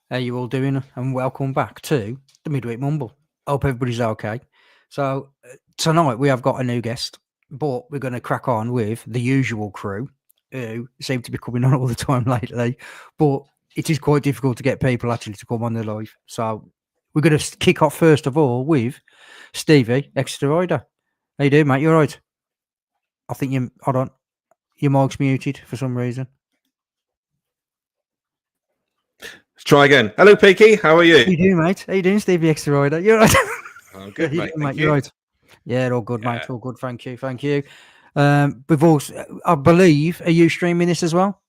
How you all doing? And welcome back to the Midweek Mumble. Hope everybody's okay. So tonight we have got a new guest, but we're going to crack on with the usual crew who seem to be coming on all the time lately. But it is quite difficult to get people actually to come on the live. So we're going to kick off first of all with Stevie, Exeter Rider. How you doing, mate? You all right? I think you hold on. Your mic's muted for some reason. Let's try again. Hello, Peaky. How are you? How you doing, mate? How you doing, Stevie Exeter Rider? You're right. I'm good, mate. Thank you. You're right. Yeah, all good, mate. All good. Thank you. Thank you. We've also, I believe, are you streaming this as well?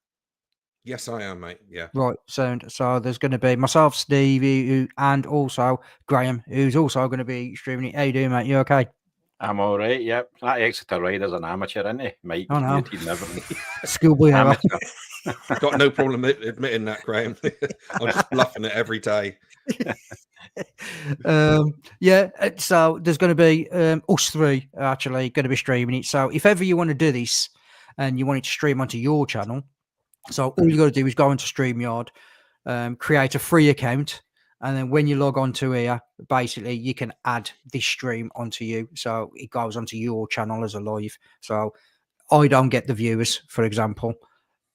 Yes, I am, mate. Yeah. Right. So there's going to be myself, Stevie, and also Graham, who's also going to be streaming it. How you doing, mate? You okay? I'm all right, yep. That Exeter Rider's an amateur, isn't he? Mike, I know. muted and everything. Schoolboy error. Got no problem admitting that, Graham. I'm just bluffing it every day. Yeah, so there's going to be us three actually going to be streaming it. So if ever you want to do this and you want it to stream onto your channel, so all you got to do is go into StreamYard, create a free account, and then when you log on to here, basically you can add this stream onto you, so it goes onto your channel as a live. So I don't get the viewers, for example.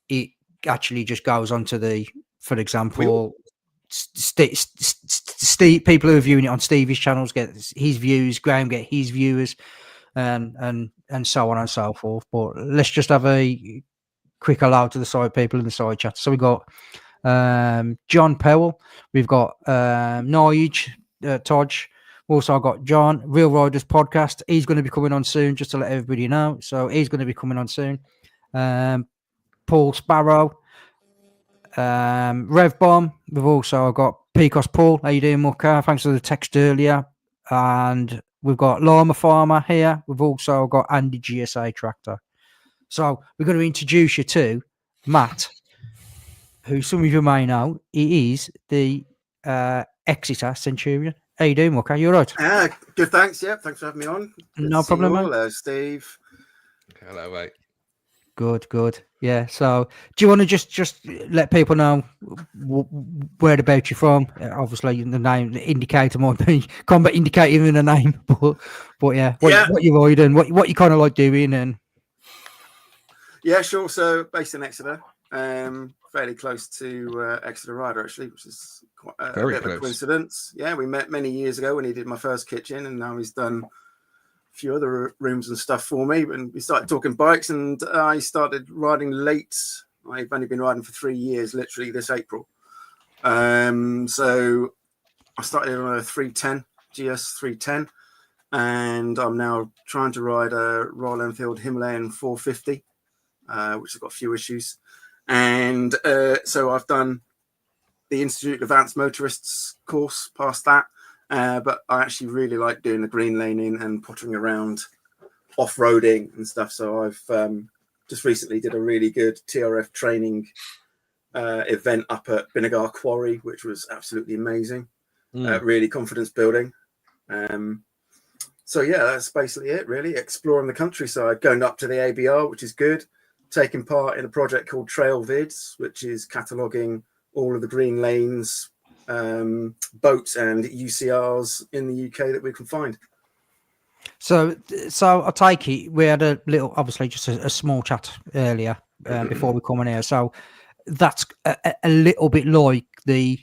It actually just goes onto the, for example, Steve, people who are viewing it on Stevie's channels get his views, Graham get his viewers, and so on and so forth. But let's just have a quick hello to the side people in the side chat. So we got John Powell, we've got Nige, Todge. We've also got John, Real Riders Podcast. He's going to be coming on soon, just to let everybody know. So he's going to be coming on soon. Paul Sparrow, Rev Bomb. We've also got Pecos Paul. How you doing, Mucker? Thanks for the text earlier. And we've got Llama Farmer here. We've also got Andy GSA Tractor. So we're going to introduce you to Matt, who some of you may know. He is the Exeter Centurion. How you doing, Mucker? You all right? Good, thanks. Yeah, thanks for having me on. No problem, man. Hello, Steve. Hello, mate. Good. Yeah. So, do you want to just let people know whereabouts you're from? Obviously, the name, the indicator might be combat indicator in the name, but yeah, what you're riding, what you kind of like doing, and yeah, sure. So, based in Exeter, fairly close to Exeter Rider, actually, which is quite a bit of a coincidence. Yeah, we met many years ago when he did my first kitchen, and now he's done few other rooms and stuff for me, and we started talking bikes, and I started riding late. I've only been riding for 3 years, literally this April. So I started on a 310 GS 310, and I'm now trying to ride a Royal Enfield Himalayan 450, which has got a few issues. And so I've done the Institute of Advanced Motorists course, past that. But I actually really like doing the green laning and pottering around off-roading and stuff. So I've just recently did a really good TRF training event up at Binnagar Quarry, which was absolutely amazing. Really confidence building. So yeah, that's basically it, really. Exploring the countryside, going up to the ABR, which is good. Taking part in a project called Trail Vids, which is cataloguing all of the green lanes, boats and UCRs in the UK that we can find. So I take it we had a little, obviously just a small chat earlier before we come in here. So that's a little bit like the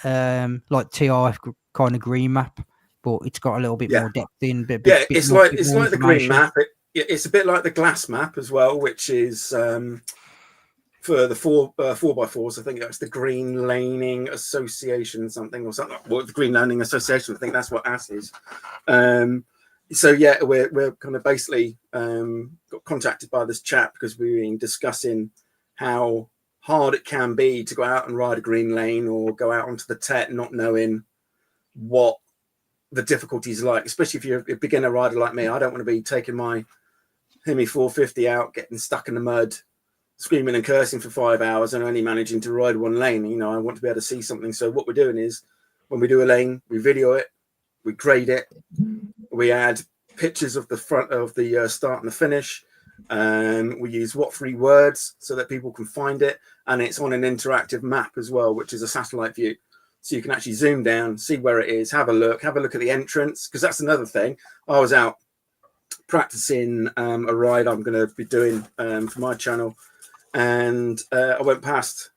like TRF kind of green map, but it's got a little bit more depth in. It's like the green map. It's a bit like the glass map as well, which is for the 4x4s. I think that's the Green Laning Association, something. Well, the Green Laning Association. I think that's what AS is. So yeah, we're kind of basically got contacted by this chap because we've been discussing how hard it can be to go out and ride a green lane or go out onto the TET not knowing what the difficulties are like, especially if you're a beginner rider like me. I don't want to be taking my Hemi 450 out, getting stuck in the mud, screaming and cursing for 5 hours and only managing to ride one lane. You know, I want to be able to see something. So what we're doing is when we do a lane, we video it, we grade it, we add pictures of the front of the start and the finish, We use what-free words so that people can find it, and it's on an interactive map as well, which is a satellite view. So you can actually zoom down, see where it is, have a look at the entrance, because that's another thing. I was out practicing a ride I'm going to be doing for my channel, and I went past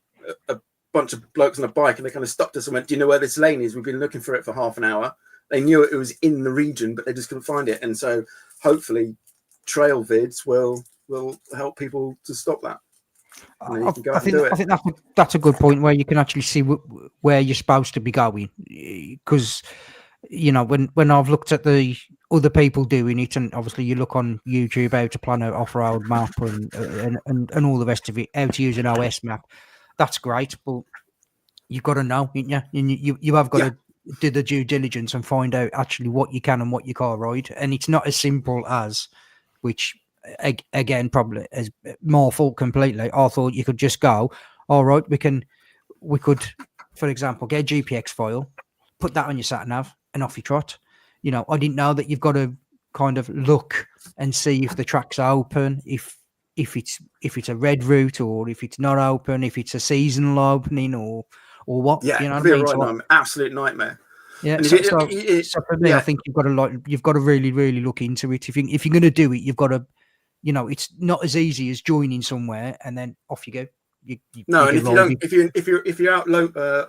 a bunch of blokes on a bike, and they kind of stopped us and went, "Do you know where this lane is? We've been looking for it for half an hour." They knew it was in the region, but they just couldn't find it. And so hopefully trail vids will help people to stop that. I think that's a good point, where you can actually see where you're supposed to be going, because when I've looked at the other people doing it, and obviously you look on YouTube how to plan an off-road map and all the rest of it, how to use an OS map, that's great, but you've got to know, you have got to do the due diligence and find out actually what you can and what you can't ride. And it's not as simple as, which again probably is more fault completely. I thought you could just go, all right, we could, for example, get a GPX file, put that on your sat nav, and off you trot. I didn't know that you've got to kind of look and see if the track's open, if it's a red route, or if it's not open, if it's a seasonal opening, or what. Yeah, it could be a right absolute nightmare. Yeah, so for me, I think you've got to really, really look into it. If you're going to do it, you've got to, it's not as easy as joining somewhere and then off you go. If you're out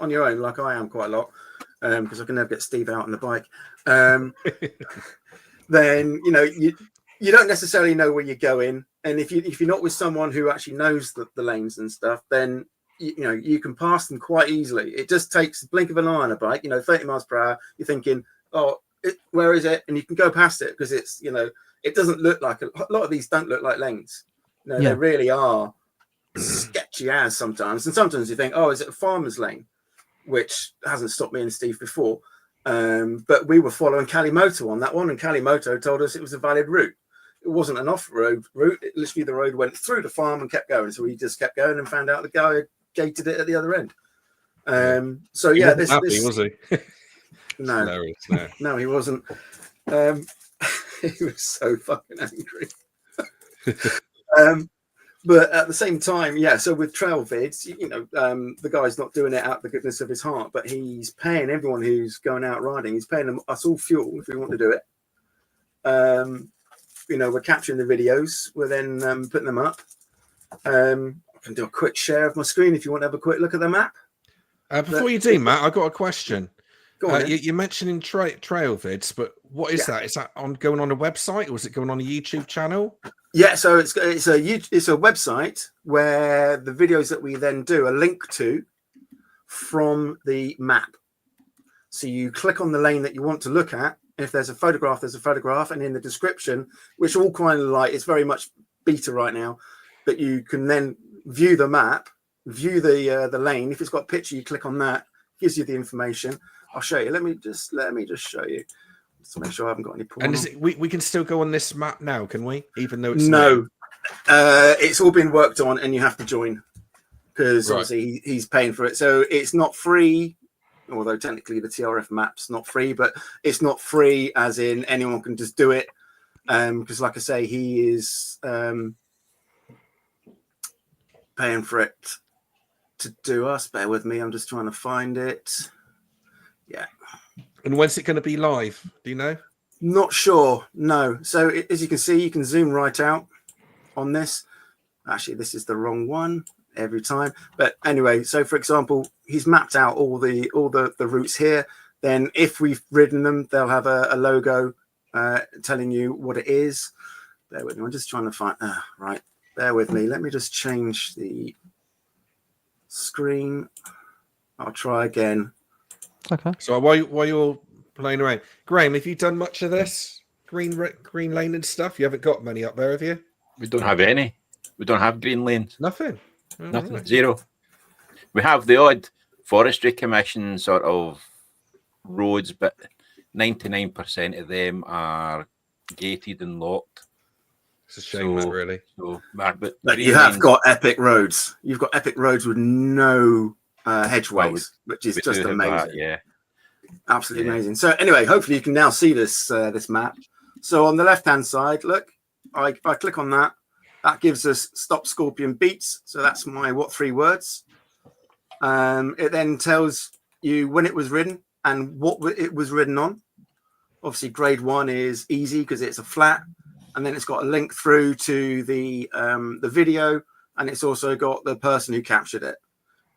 on your own, like I am quite a lot, because I can never get Steve out on the bike, then you don't necessarily know where you're going, and if you're not with someone who actually knows the lanes and stuff, then you can pass them quite easily. It just takes a blink of an eye on a bike, 30 miles per hour. You're thinking, where is it? And you can go past it because it's, it doesn't look like a lot of these don't look like lanes. They really are sketchy as sometimes. And sometimes you think, is it a farmer's lane? Which hasn't stopped me and Steve before. But we were following Kalimoto on that one, and Kalimoto told us it was a valid route. It wasn't an off-road route. Literally, the road went through the farm and kept going. So we just kept going and found out the guy gated it at the other end. So yeah, this was he? No, he wasn't. He was so fucking angry. But at the same time, so with trail vids, the guy's not doing it out of the goodness of his heart, but he's paying everyone who's going out riding. He's paying us all fuel if we want to do it. We're capturing the videos. We're then putting them up. I can do a quick share of my screen if you want to have a quick look at the map. Before you do, Matt, I've got a question. Go on, you're mentioning trail vids, but what is that? Is that going on a website, or is it going on a YouTube channel? Yeah, so it's a website where the videos that we then do are linked to from the map. So you click on the lane that you want to look at. If there's a photograph, there's a photograph, and in the description, which all kind of it's very much beta right now, but you can then view the map, view the lane. If it's got a picture, you click on that, gives you the information. I'll show you. Let me just show you, just to make sure I haven't got any porn. And we can still go on this map now, can we? Even though it's no, it's all been worked on, and you have to join because obviously he's paying for it. So it's not free, although technically the TRF map's not free, but it's not free as in anyone can just do it. Because like I say, he is paying for it to do us. Bear with me. I'm just trying to find it. Yeah. And when's it going to be live? Do you know? Not sure. No. So as you can see, you can zoom right out on this. Actually, this is the wrong one every time. But anyway, so for example, he's mapped out all the routes here. Then if we've ridden them, they'll have a logo telling you what it is. Bear with me. I'm just trying to find. Right. Bear with me. Let me just change the screen. I'll try again. Okay. So while you're playing around, Graham, have you done much of this green lane and stuff? You haven't got many up there, have you? We don't have any. We don't have green lanes. Nothing. Nothing. Right. Zero. We have the odd forestry commission sort of roads, but 99% of them are gated and locked. It's a shame, that really. But you have got epic roads. You've got epic roads with no hedgeways, which is just amazing. Yeah, absolutely amazing. So anyway, hopefully you can now see this map. So on the left hand side, look, I click on that, That gives us stop scorpion beats. So that's my what 3 words. It then tells you when it was ridden and what it was ridden on. Obviously, grade 1 is easy because it's a flat, and then it's got a link through to the video, and it's also got the person who captured it.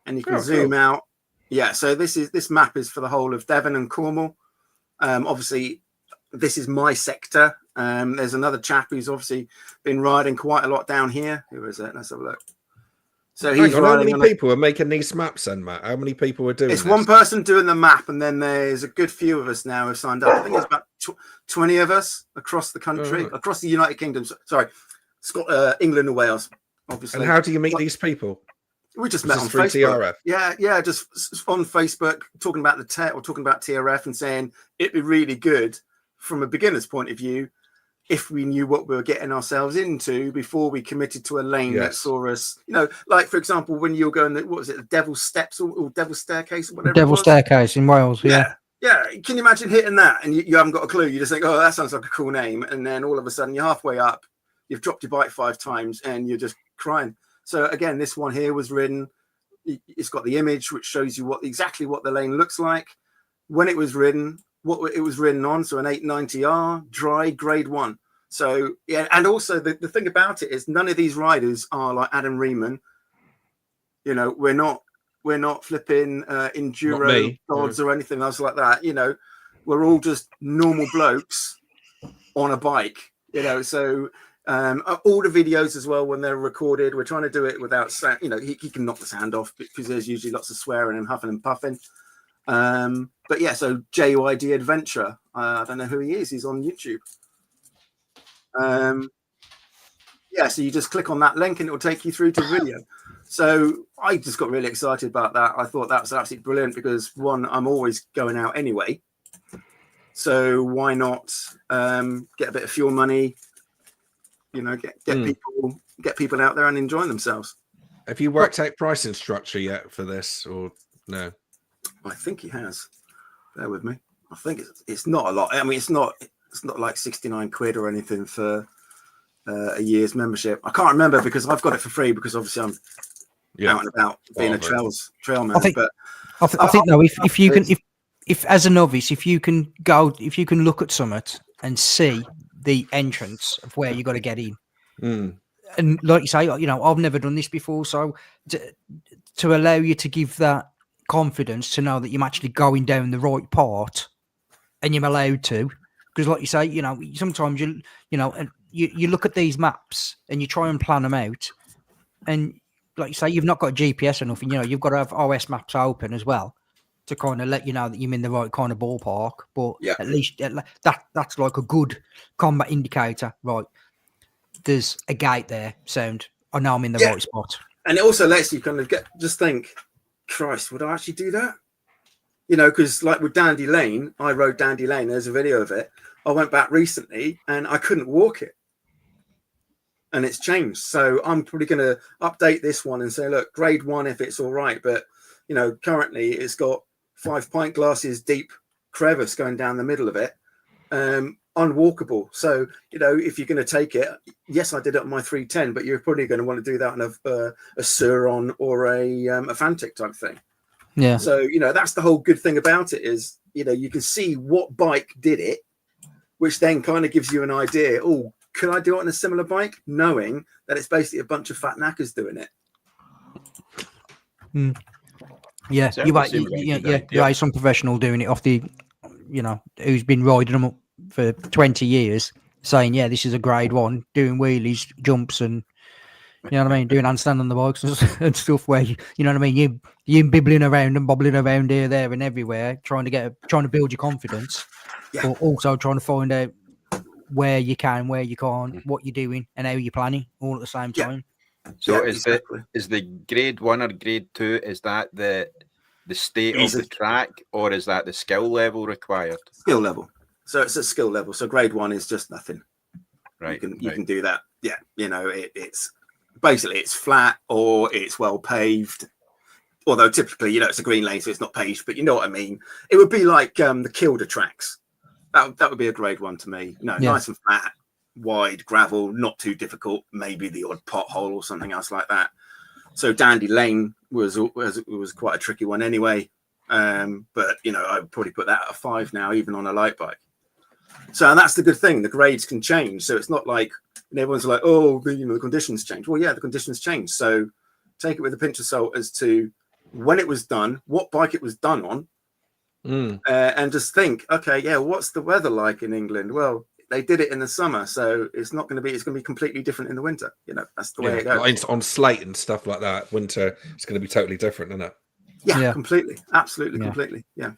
And you can zoom out. Yeah, so this map is for the whole of Devon and Cornwall. Obviously, this is my sector. There's another chap who's obviously been riding quite a lot down here. Who is it? Let's have a look. So he's how riding. many people are making these maps then, Matt? How many people are doing It's this? one person doing the map, and then there's a good few of us now who've signed up. I think it's about 20 of us across the country, across the United Kingdom. Sorry, England and Wales, obviously. And how do you meet these people? We just met on through Facebook. TRF? Yeah, just on Facebook, talking about the tech or talking about TRF and saying it'd be really good from a beginner's point of view if we knew what we were getting ourselves into before we committed to a lane that saw us, like, for example, when you're going, what was it, the Devil's Steps or Devil's Staircase or whatever. Devil's Staircase in Wales, yeah. Yeah, can you imagine hitting that and you haven't got a clue? You just think, oh, that sounds like a cool name. And then all of a sudden you're halfway up, you've dropped your bike 5 times and you're just crying. So again, this one here was ridden. It's got the image which shows you exactly what the lane looks like, when it was ridden, what it was ridden on. So an 890R, dry, grade 1. So yeah, and also the thing about it is none of these riders are like Adam Riemann. We're not flipping enduro gods or anything else like that. We're all just normal blokes on a bike. So all the videos as well, when they're recorded, we're trying to do it without sound. He can knock the sound off because there's usually lots of swearing and huffing and puffing. But yeah, so JUID Adventure. I don't know who he is. He's on YouTube. So you just click on that link and it will take you through to video. So I just got really excited about that. I thought that was absolutely brilliant because, one, I'm always going out anyway. So why not get a bit of fuel money, get people out there and enjoying themselves. Have you worked out pricing structure yet for this or no? I think he has. Bear with me. I think it's not a lot. I mean, it's not like 69 quid or anything for a year's membership. I can't remember because I've got it for free because obviously I'm out and about being a trailman. I think though, if you can, if as a novice, if you can look at Summit and see the entrance of where you got to get in, and like you say, I've never done this before, so to allow you to give that confidence to know that you're actually going down the right part and you're allowed to. Because, like you say, sometimes you look at these maps and you try and plan them out, and like you say, you've not got GPS or nothing. You've got to have OS maps open as well to kind of let you know that you're in the right kind of ballpark. But at least that's like a good combat indicator, right? There's a gate there. Sound. I know I'm in the right spot. And it also lets you kind of just think, Christ, would I actually do that? Because like with Dandy Lane, I rode Dandy Lane. There's a video of it. I went back recently and I couldn't walk it. And it's changed. So I'm probably going to update this one and say, look, grade 1 if it's all right. But, currently it's got 5 pint glasses deep crevice going down the middle of it. Unwalkable. So, if you're going to take it, yes, I did it on my 310, but you're probably going to want to do that on a Suron or a Fantic type thing. Yeah. So, that's the whole good thing about it is, you can see what bike did it, which then kind of gives you an idea. Oh, could I do it on a similar bike? Knowing that it's basically a bunch of fat knackers doing it. Yeah. You're some professional doing it off the, who's been riding them up for 20 years saying, yeah, this is a grade 1, doing wheelies, jumps, and doing handstand on the bikes and stuff where you're bibbling around and bobbling around here, there, and everywhere, trying to build your confidence, but also trying to find out where you can, where you can't, what you're doing, and how you're planning all at the same time. So is the grade 1 or grade 2, is that the state of the track, or is that the skill level required? Skill level. So it's a skill level. So grade 1 is just nothing. Right. You can do that. Yeah. It's basically it's flat or it's well paved. Although typically, it's a green lane, so it's not paved, but you know what I mean. It would be like the Kilda tracks. That would be a grade 1 to me. Nice and flat, wide gravel, not too difficult, maybe the odd pothole or something else like that. So Dandy Lane was quite a tricky one anyway. But I would probably put that at a 5 now, even on a light bike. So that's the good thing. The grades can change. So it's not like everyone's like, oh, the conditions change. Well, yeah, the conditions change. So take it with a pinch of salt as to when it was done, what bike it was done on, and just think, okay, yeah, what's the weather like in England? Well, they did it in the summer, so it's going to be completely different in the winter. That's the way it goes. Like on slate and stuff like that, winter, it's going to be totally different, isn't it? Yeah, completely. Absolutely, completely. Yeah.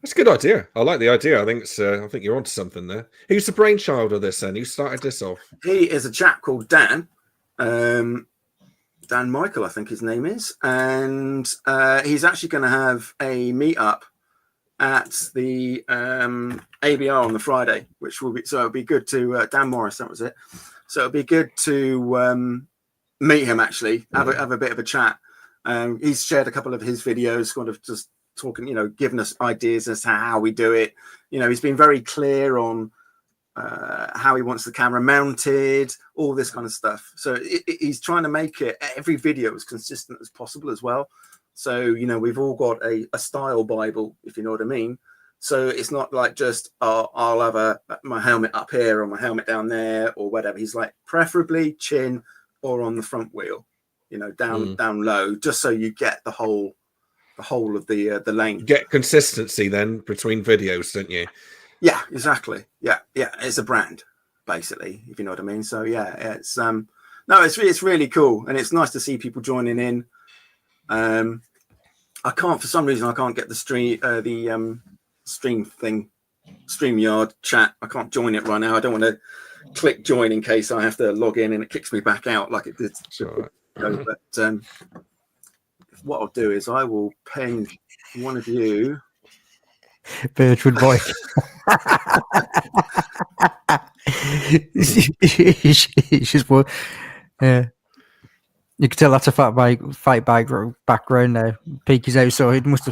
That's a good idea. I like the idea. I think you're onto something there. Who's the brainchild of this then? Who started this off? He is a chap called Dan. Dan Michael, I think his name is. And he's actually going to have a meetup at the ABR on the Friday, which will be, so it'll be good to, Dan Morris, that was it. So it'll be good to meet him, actually, have a bit of a chat. He's shared a couple of his videos, kind of just talking, giving us ideas as to how we do it. He's been very clear on how he wants the camera mounted, all this kind of stuff. So he's trying to make it every video as consistent as possible as well. So, we've all got a style Bible, if you know what I mean. So it's not like just, I'll have my helmet up here or my helmet down there or whatever. He's like, preferably chin or on the front wheel, down low, just so you get the whole of the lane. Get consistency then between videos, don't you? Yeah, exactly. Yeah. It's a brand, basically, if you know what I mean. So yeah, it's it's really cool, and it's nice to see people joining in. For some reason I can't get the StreamYard chat. I can't join it right now. I don't want to click join in case I have to log in and it kicks me back out like it did. Sure. But what I'll do is I will ping one of you. Bertrand Boy. It's just what, yeah. You can tell that's a fight background now. Peaky's outside. Must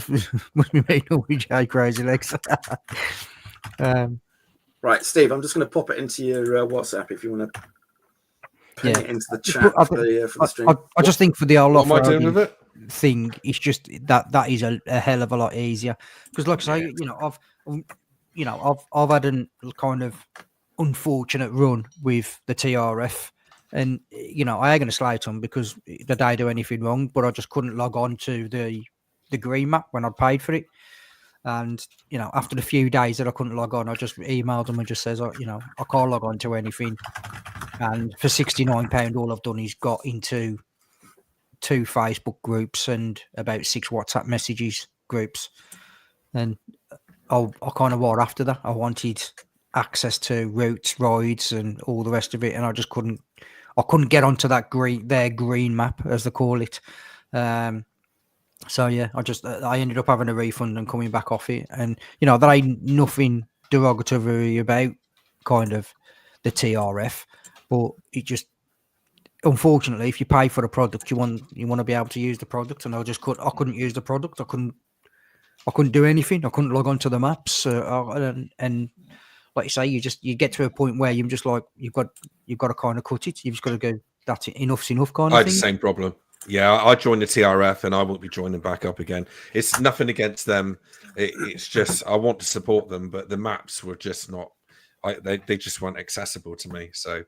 be making all DJI crazy legs. Right, Steve, I'm just going to pop it into your WhatsApp if you want to ping it into the chat for the stream. I just think for the whole what am I doing with it? Thing, it's just that is a hell of a lot easier, because like I say, I've had a kind of unfortunate run with the TRF, and I ain't going to slate them because they don't do anything wrong, but I just couldn't log on to the green map when I paid for it. And after the few days that I couldn't log on, I just emailed them and just says, I can't log on to anything. And for £69, all I've done is got into 2 Facebook groups and about 6 WhatsApp messages groups, and I kind of wore after that. I wanted access to routes, rides, and all the rest of it, and I just couldn't. I couldn't get onto that green map, as they call it. So yeah, I ended up having a refund and coming back off it, and there ain't nothing derogatory about kind of the TRF, but it just, unfortunately, if you pay for the product, you want to be able to use the product, and I couldn't use the product. I couldn't do anything. I couldn't log on to the maps, and like you say, you get to a point where you're just like, you've got to kind of cut it. You've just got to go, that's it, enough's enough kind of thing. I had the same problem. Yeah, I joined the TRF and I won't be joining back up again. It's nothing against them. It's just I want to support them, but the maps were just not. They just weren't accessible to me, so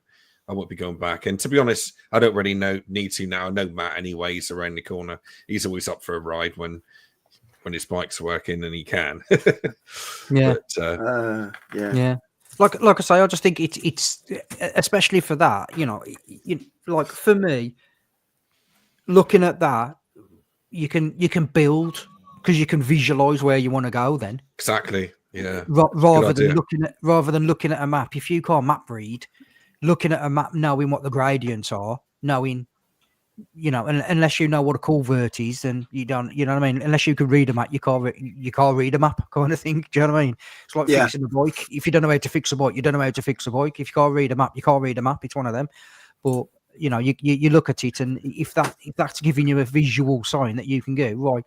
I won't be going back. And to be honest, I don't really need to now. I know Matt anyway. He's around the corner. He's always up for a ride when his bike's working and he can. Yeah. But, yeah. Like I say, I just think it's especially for that. Like for me, looking at that, you can build, because you can visualize where you want to go. Then exactly, yeah. Rather than looking at a map, if you can't map read, looking at a map, knowing what the gradients are, knowing, unless you know what a culvert is, then you don't. You know what I mean? Unless you can read a map, you can't read a map, kind of thing. Do you know what I mean? It's like fixing a bike. If you don't know how to fix a bike, you don't know how to fix a bike. If you can't read a map, you can't read a map. It's one of them. But you look at it, and if that's giving you a visual sign that you can go right,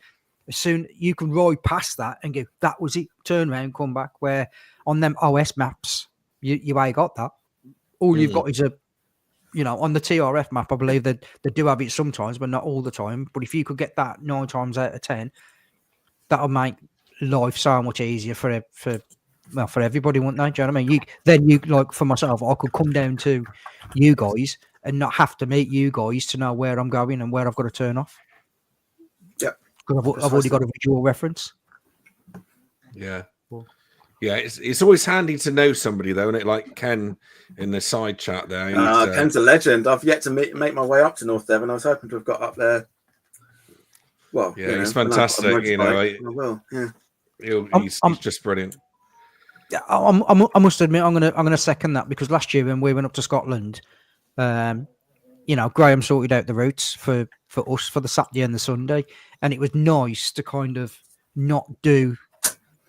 as soon you can ride past that and go, that was it. Turn around, come back. Where on them OS maps, you ain't got that. all you've got is a, you know, on the TRF map, I believe that they do have it sometimes, but not all the time. But if you could get that 9 times out of 10, that'll make life so much easier for everybody, wouldn't they? Do you know what I mean? You like, for myself, I could come down to you guys and not have to meet you guys to know where I'm going and where I've got to turn off. Yeah, because I've already got a visual reference. Yeah. Yeah, it's always handy to know somebody, though, isn't it? Like Ken in the side chat there. Ken's a legend. I've yet to make my way up to North Devon. I was hoping to have got up there. Well, yeah, he's fantastic. You know, I will. Yeah, he's just brilliant. Yeah, I must admit, I'm gonna second that, because last year when we went up to Scotland, you know, Graham sorted out the routes for us for the Saturday and the Sunday, and it was nice to kind of not do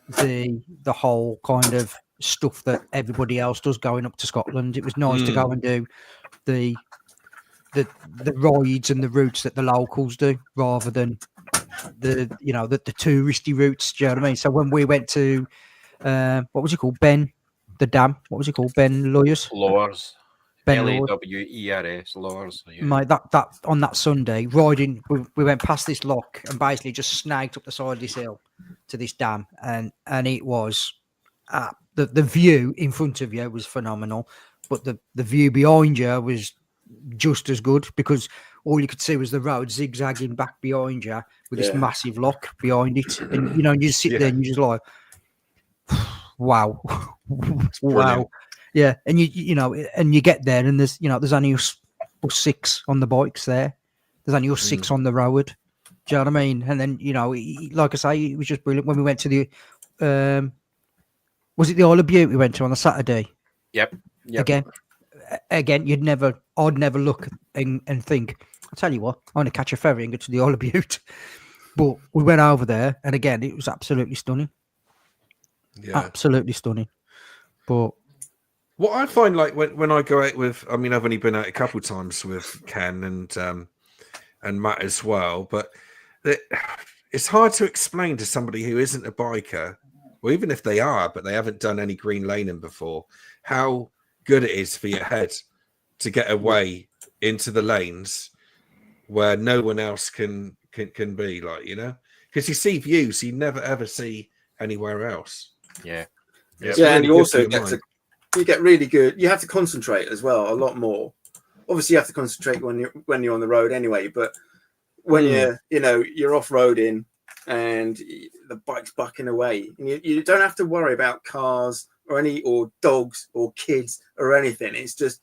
the whole kind of stuff that everybody else does going up to Scotland. It was nice to go and do the rides and the routes that the locals do, rather than the touristy routes. Do you know what I mean? So when we went to what was it called? Ben Lawyers. Lewers, Lowers. Yeah. Mate, that on that Sunday riding, we went past this lock and basically just snagged up the side of this hill to this dam, and it was the view in front of you was phenomenal, but the view behind you was just as good, because all you could see was the road zigzagging back behind you with this massive lock behind it, and you know, you just sit there and you just like, wow. Wow. Yeah, and you know, and you get there, and there's only us 6 on the bikes there. There's only us 6 on the road. Do you know what I mean? And then, you know, like I say, it was just brilliant when we went to the was it the Isle of Bute we went to on the Saturday? Yep. Again, I'd never look and think, I'll tell you what, I'm going to catch a ferry and go to the Isle of Bute. But we went over there, and again, it was absolutely stunning. Yeah. Absolutely stunning. But what I find, like, when I go out with, I mean, I've only been out a couple of times with Ken and Matt as well, but it's hard to explain to somebody who isn't a biker, or even if they are, but they haven't done any green laning before, how good it is for your head to get away into the lanes where no one else can be, like, you know, because you see views you never ever see anywhere else. Yeah, really, and you also get really good. You have to concentrate as well a lot more. Obviously, you have to concentrate when you're on the road anyway. But when you're off roading and the bike's bucking away, and you don't have to worry about cars or dogs or kids or anything. It's just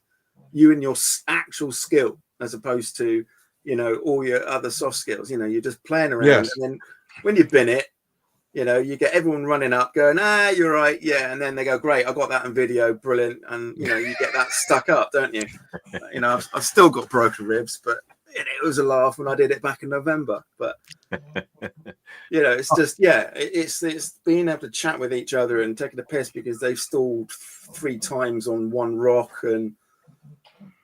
you and your actual skill, as opposed to, you know, all your other soft skills. You know, you're just playing around, and then when you bin it, you know, you get everyone running up going, you're right, yeah, and then they go, great, I got that in video, brilliant, and you know, you get that stuck up, don't you? You know, I've still got broken ribs, but it was a laugh when I did it back in November. But you know, it's just it's being able to chat with each other and taking a piss because they've stalled 3 times on one rock, and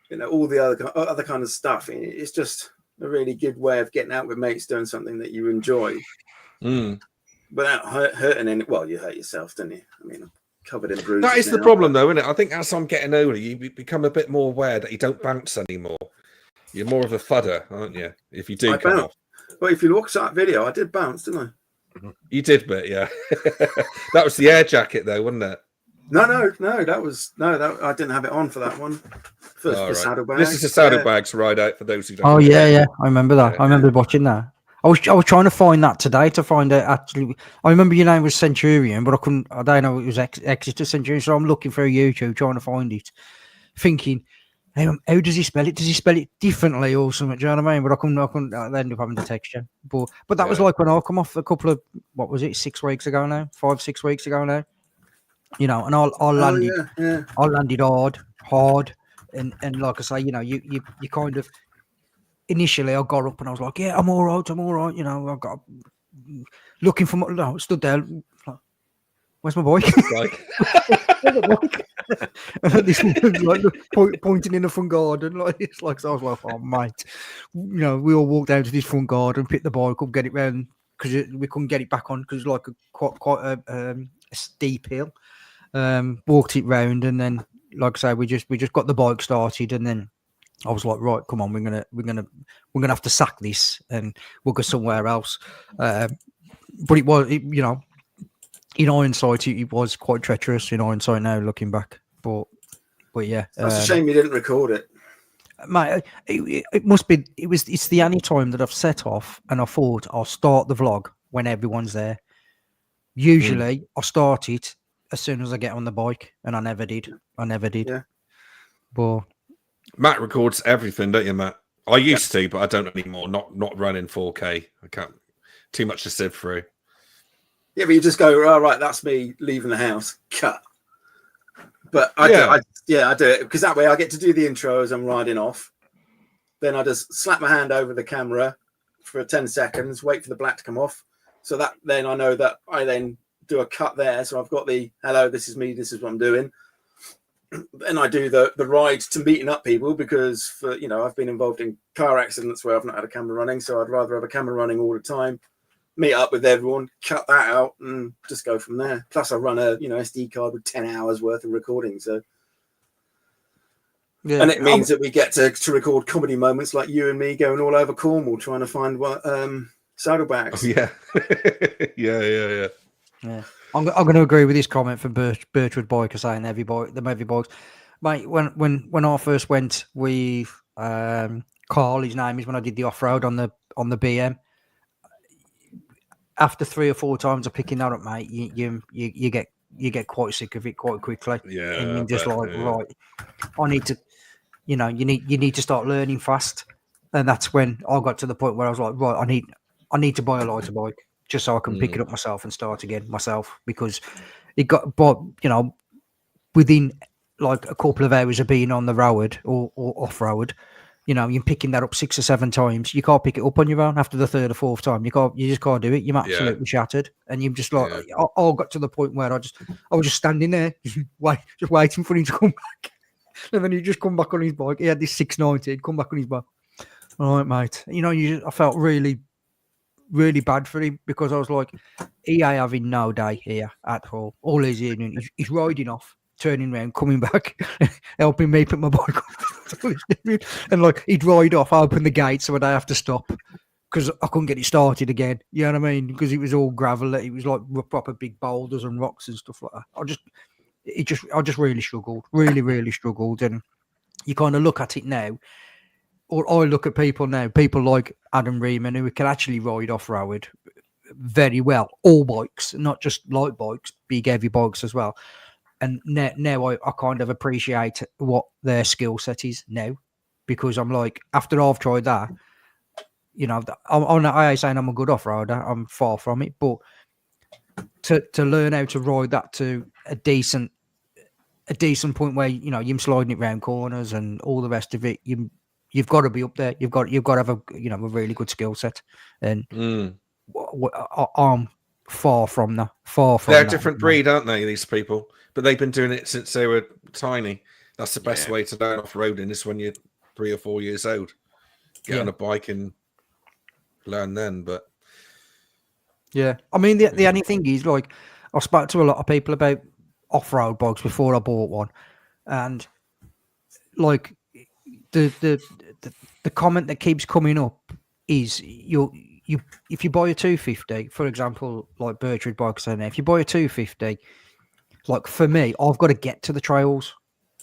you know, all the other kind of stuff. It's just a really good way of getting out with mates, doing something that you enjoy. Without hurting any. Well, you hurt yourself, don't you? I mean, I'm covered in bruises. That is the problem, though, isn't it? I think as I'm getting older, you become a bit more aware that you don't bounce anymore. You're more of a fudder, aren't you? If you do come off. Well, if you watch that video, I did bounce, didn't I? You did, but yeah. That was the air jacket, though, wasn't it? No. I didn't have it on for that one. For saddlebags. This is a saddlebags ride out for those who don't. Oh yeah, I remember that. I remember watching that. I was trying to find that today to find out actually. I remember your name was Centurion, but I couldn't. I don't know it was Exeter Centurion. So I'm looking through YouTube trying to find it, thinking, how does he spell it? Does he spell it differently or something? Do you know what I mean? But I couldn't. I ended up having to text you. But that was like when I come off a couple of 6 weeks ago now, 5-6 weeks ago now. You know, and I landed. I landed hard, and like I say, you know, you kind of. Initially, I got up and I was like, "Yeah, I'm all right. You know, I got looking for my. Stood there. Like, where's my bike? Where's my bike? And this woman's like pointing in the front garden, like it's like. So I was like, "Oh, mate," you know. We all walked down to this front garden, pick the bike up, get it round because we couldn't get it back on because it's like quite a steep hill. Walked it round and then like I say, we just got the bike started, and then I was like, right, come on, we're gonna have to sack this and we'll go somewhere else. But it was, you know, in hindsight, it was quite treacherous. In hindsight, now looking back, but yeah, That's a shame you didn't record it. mate. It must be. It's the only time that I've set off and I thought I'll start the vlog when everyone's there. Usually, I start it as soon as I get on the bike, and I never did. Yeah. But Matt records everything, don't you, Matt? I used to, but I don't anymore. Not running 4K. I can't. Too much to sift through. Yeah, but you just go, all right, that's me leaving the house. Cut. But I do it because that way I get to do the intro as I'm riding off. Then I just slap my hand over the camera for 10 seconds, wait for the black to come off. So that then I know that I then do a cut there. So I've got the hello, this is me, this is what I'm doing. And I do the ride to meeting up people because for I've been involved in car accidents where I've not had a camera running, so I'd rather have a camera running all the time. Meet up with everyone, cut that out, and just go from there. Plus, I run a SD card with 10 hours worth of recording, so yeah, and it means that we get to record comedy moments like you and me going all over Cornwall trying to find what saddlebags. Oh, yeah. yeah. I'm going to agree with this comment from Birchwood Biker saying heavy bikes, mate. When I first went with Carl, his name is, when I did the off road on the BM. After 3 or 4 times of picking that up, mate, you get quite sick of it quite quickly. Yeah, and you're just right. I need to, you need to start learning fast, and that's when I got to the point where I was like, right, I need to buy a lighter bike just so I can pick it up myself and start again myself, because it got, but within like a couple of hours of being on the road or off road. You're picking that up 6 or 7 times. You can't pick it up on your own after the 3rd or 4th time. You just can't do it. You're absolutely shattered. And you're just like, I got to the point where I was just standing there, just waiting for him to come back. And then he just come back on his bike. He had this 690. He'd come back on his bike. All right, mate. I felt really, really bad for him, because I was like, he ain't having no day here at all. All he's doing, he's riding off, turning around, coming back, helping me put my bike on. And like, he'd ride off, open the gate so I'd have to stop because I couldn't get it started again. You know what I mean? Because it was all gravel. It was like proper big boulders and rocks and stuff like that. I just really struggled, really struggled. And you kind of look at it now, or I look at people now, people like Adam Reeman, who can actually ride off road very well, all bikes, not just light bikes, big heavy bikes as well. And now I kind of appreciate what their skill set is now, because I'm like, after I've tried that, I ain't saying I'm a good off-roader, I'm far from it, but to learn how to ride that to a decent point where you're sliding it round corners and all the rest of it, you've got to be up there. You've got to have a really good skill set, and I'm far from that. They're a different breed, aren't they? These people. But they've been doing it since they were tiny. That's the best way to learn off-roading, is when you're 3 or 4 years old. Get on a bike and learn then. But yeah, I mean, the only thing is, like, I spoke to a lot of people about off-road bikes before I bought one, and like the comment that keeps coming up is if you buy a 250, for example, like Birchwood Bikes saying, if you buy a 250. Like, for me, I've got to get to the trails.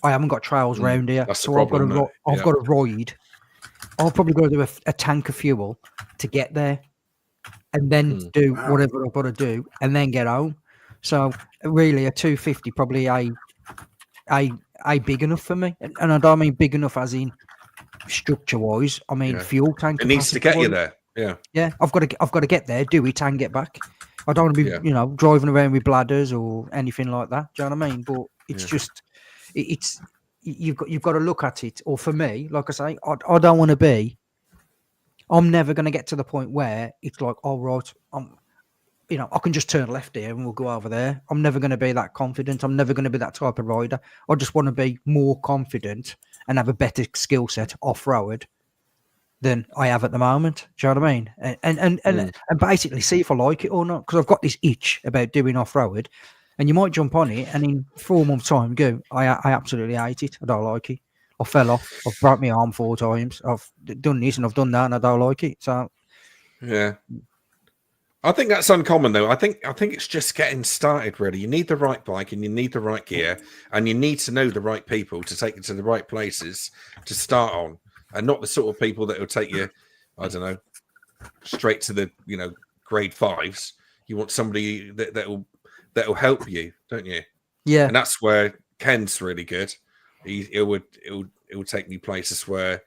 I haven't got trails round here, so I've got to ride. I've probably got to do a tank of fuel to get there, and then do whatever I've got to do, and then get home. So really, a 250 probably a big enough for me, and I don't mean big enough as in structure wise. I mean fuel tank. It needs to get you there. Yeah. I've got to get there, do it, and get back. I don't want to be, driving around with bladders or anything like that. Do you know what I mean? But it's just, it's you've got to look at it. Or for me, like I say, I don't want to be. I'm never going to get to the point where it's like, oh right, I can just turn left here and we'll go over there. I'm never going to be that confident. I'm never going to be that type of rider. I just want to be more confident and have a better skill set off road than I have at the moment. Do you know what I mean? And basically see if I like it or not, because I've got this itch about doing off-road. and you might jump on it, and in 4 months' time, go, I absolutely hate it. I don't like it. I fell off. I've broke my arm 4 times. I've done this and I've done that, and I don't like it. So yeah. I think that's uncommon, though. I think it's just getting started. Really, you need the right bike and you need the right gear, and you need to know the right people to take you to the right places to start on, and not the sort of people that will take you, I don't know, straight to the grade 5s. You want somebody that'll help you, don't you? yeah, And that's where Ken's really good. It will take me places where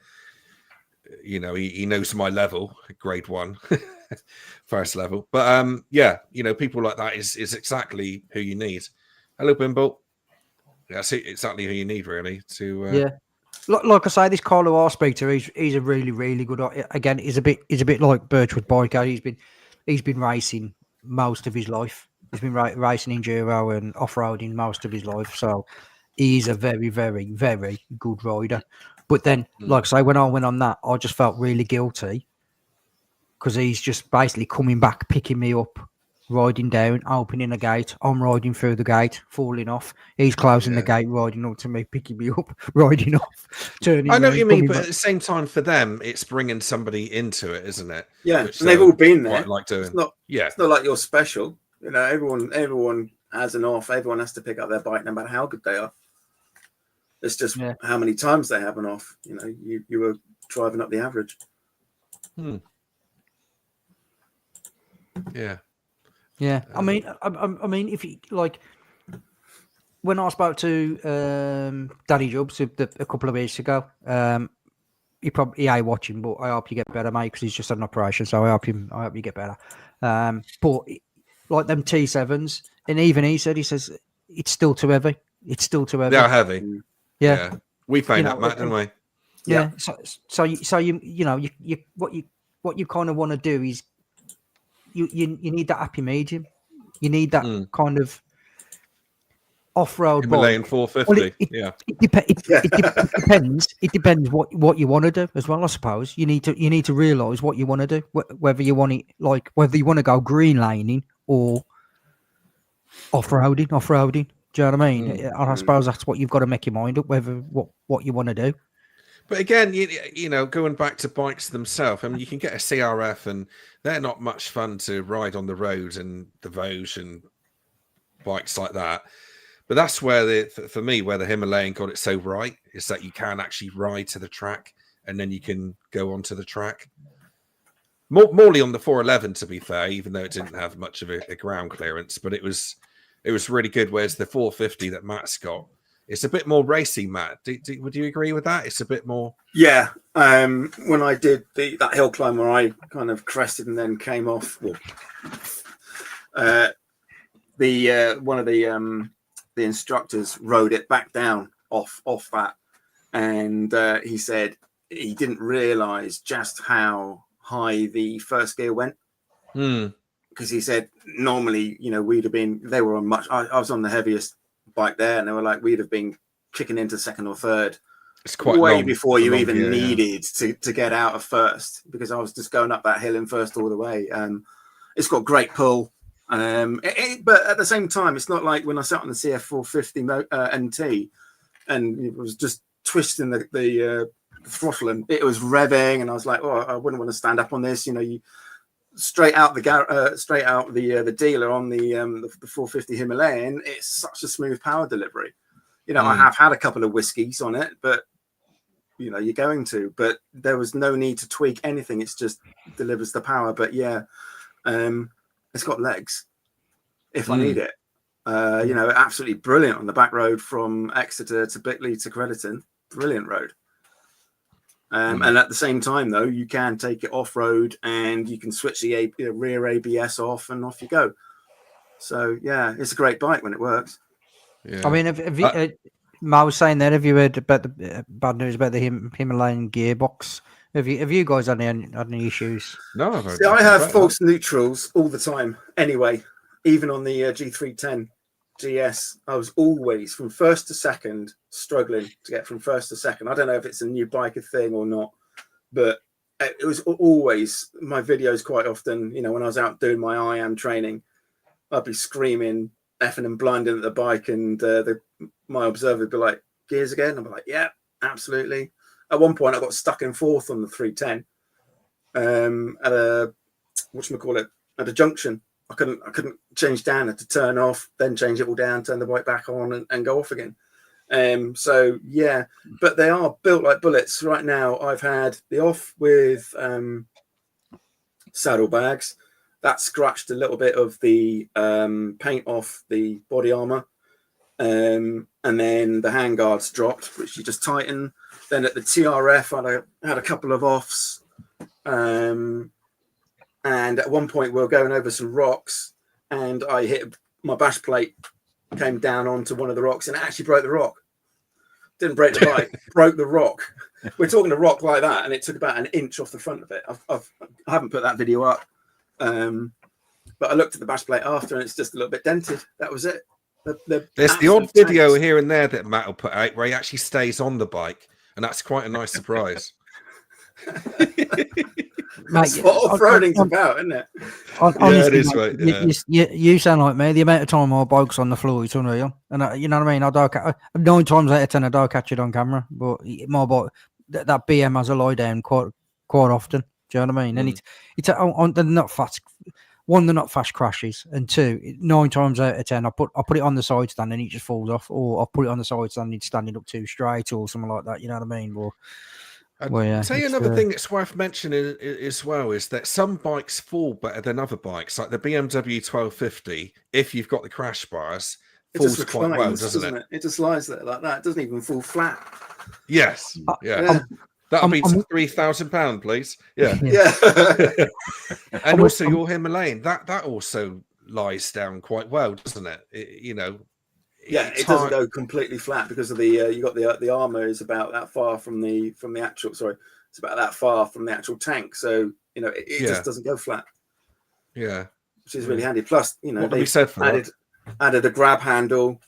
he knows my level, grade 1. First level, but people like that is exactly who you need. Hello, Bimble. That's exactly who you need, really. To like I say, this Carlo R speaker, he's a really, really good. Again, he's a bit like Birchwood Biker. He's been racing most of his life. He's been racing enduro and off-roading most of his life. So he's a very, very, very good rider. But then, like I say, when I went on that, I just felt really guilty because he's just basically coming back, picking me up, riding down, opening a gate. I'm riding through the gate, falling off. He's closing the gate, riding up to me, picking me up, riding off, turning. I know what you mean, but back. at the same time, for them, it's bringing somebody into it, isn't it? Yeah, and they've all been there. Like doing. It's not like you're special. Everyone has an off. Everyone has to pick up their bike, no matter how good they are. It's just how many times they have an off. You were driving up the average. Yeah. I mean, if you like, when I spoke to Danny Jubbs a couple of weeks ago, he ain't watching, but I hope you get better, mate, because he's just had an operation. So I hope you get better. But like them T7s, and even he says it's still too heavy. It's still too heavy. They're heavy. Yeah. We found that, Matt, didn't we? Yeah. So you what you kind of want to do is you need that happy medium. You need that kind of off-road Himalayan bike. 450. Well, it depends. It depends what you want to do as well. I suppose you need to realise what you want to do. Whether you want it whether you want to go green laning or off-roading. Do you know what I mean? And I suppose that's what you've got to make your mind up. Whether what you want to do. But again, going back to bikes themselves, I mean, you can get a CRF, and they're not much fun to ride on the road and the Vosges and bikes like that. But that's where for me, where the Himalayan got it so right, is that you can actually ride to the track, and then you can go onto the track. Morely on the 411, to be fair, even though it didn't have much of a ground clearance, but it was really good. Whereas the 450 that Matt's got, it's a bit more racy, Matt. Would you agree with that? It's a bit more. Yeah. When I did that hill climb where I kind of crested and then came off, one of the instructors rode it back down off that, and he said he didn't realize just how high the first gear went. Because he said normally, they were on much. I was on the heaviest bike there, and they were like, we'd have been kicking into second or third. It's quite way long, before you even needed to get out of first, because I was just going up that hill in first all the way. It's got great pull, but at the same time, it's not like when I sat on the CF450 NT and it was just twisting the throttle and it was revving, and I was like, oh, I wouldn't want to stand up on this. You straight out the dealer on the 450 Himalayan, it's such a smooth power delivery. I have had a couple of whiskeys on it, but you're going to, but there was no need to tweak anything. It's just delivers the power. But it's got legs if I need it. Absolutely brilliant on the back road from Exeter to Bickley to Crediton. Brilliant road. And at the same time, though, you can take it off road and you can switch the rear ABS off, and off you go. So it's a great bike when it works. Yeah. I mean, have you, I was saying that, have you heard about the bad news about the Himalayan gearbox? Have you guys had any issues? No, I have false neutrals all the time. Anyway, even on the G310 GS, I was always from first to second struggling to get from first to second. I don't know if it's a new biker thing or not, but it was always my videos quite often. When I was out doing my IAM training, I'd be screaming effing and blinding at the bike, and my observer would be like, gears again? I'm like, yeah, absolutely. At one point, I got stuck in fourth on the 310 at a whatchamacallit, at a junction. I couldn't change down. I had to turn off, then change it all down, turn the bike back on, and go off again. So yeah, but they are built like bullets. Right now, I've had the off with saddlebags. That scratched a little bit of the paint off the body armor, and then the handguards dropped, which you just tighten. Then at the TRF, I had a couple of offs, and at one point we were going over some rocks, and I hit my bash plate, came down onto one of the rocks, and it actually broke the rock. Didn't break the bike, broke the rock. We're talking a rock like that, and it took about an inch off the front of it. I haven't put that video up, but I looked at the bash plate after, and it's just a little bit dented. That was it. There's the odd video here and there that Matt will put out where he actually stays on the bike, and that's quite a nice surprise. That's what off-roading's about, isn't it? Honestly, it is, right. Yeah. You sound like me. The amount of time my bike's on the floor, it's unreal. And you know what I mean? 9 times out of 10, I don't catch it on camera. But my bike, that BM has a lie down quite often. Do you know what I mean? And they're not fast. One, they're not fast crashes, and two, 9 times out of 10, I put it on the side stand and it just falls off, or I put it on the side stand and it's standing up too straight, or something like that. You know what I mean? I'll tell you another thing that's worth mentioning as well is that some bikes fall better than other bikes, like the BMW 1250. If you've got the crash bars, falls quite well, doesn't it? It just lies there like that. It doesn't even fall flat. Yes, yeah. That'll be £3,000, please. Yeah, yeah. And also your Himalayan, that also lies down quite well, doesn't it? It doesn't go completely flat because of the you got the armor is about that far from the actual. Sorry, it's about that far from the actual tank, so it just doesn't go flat. Yeah, which is really handy. Plus, they added a grab handle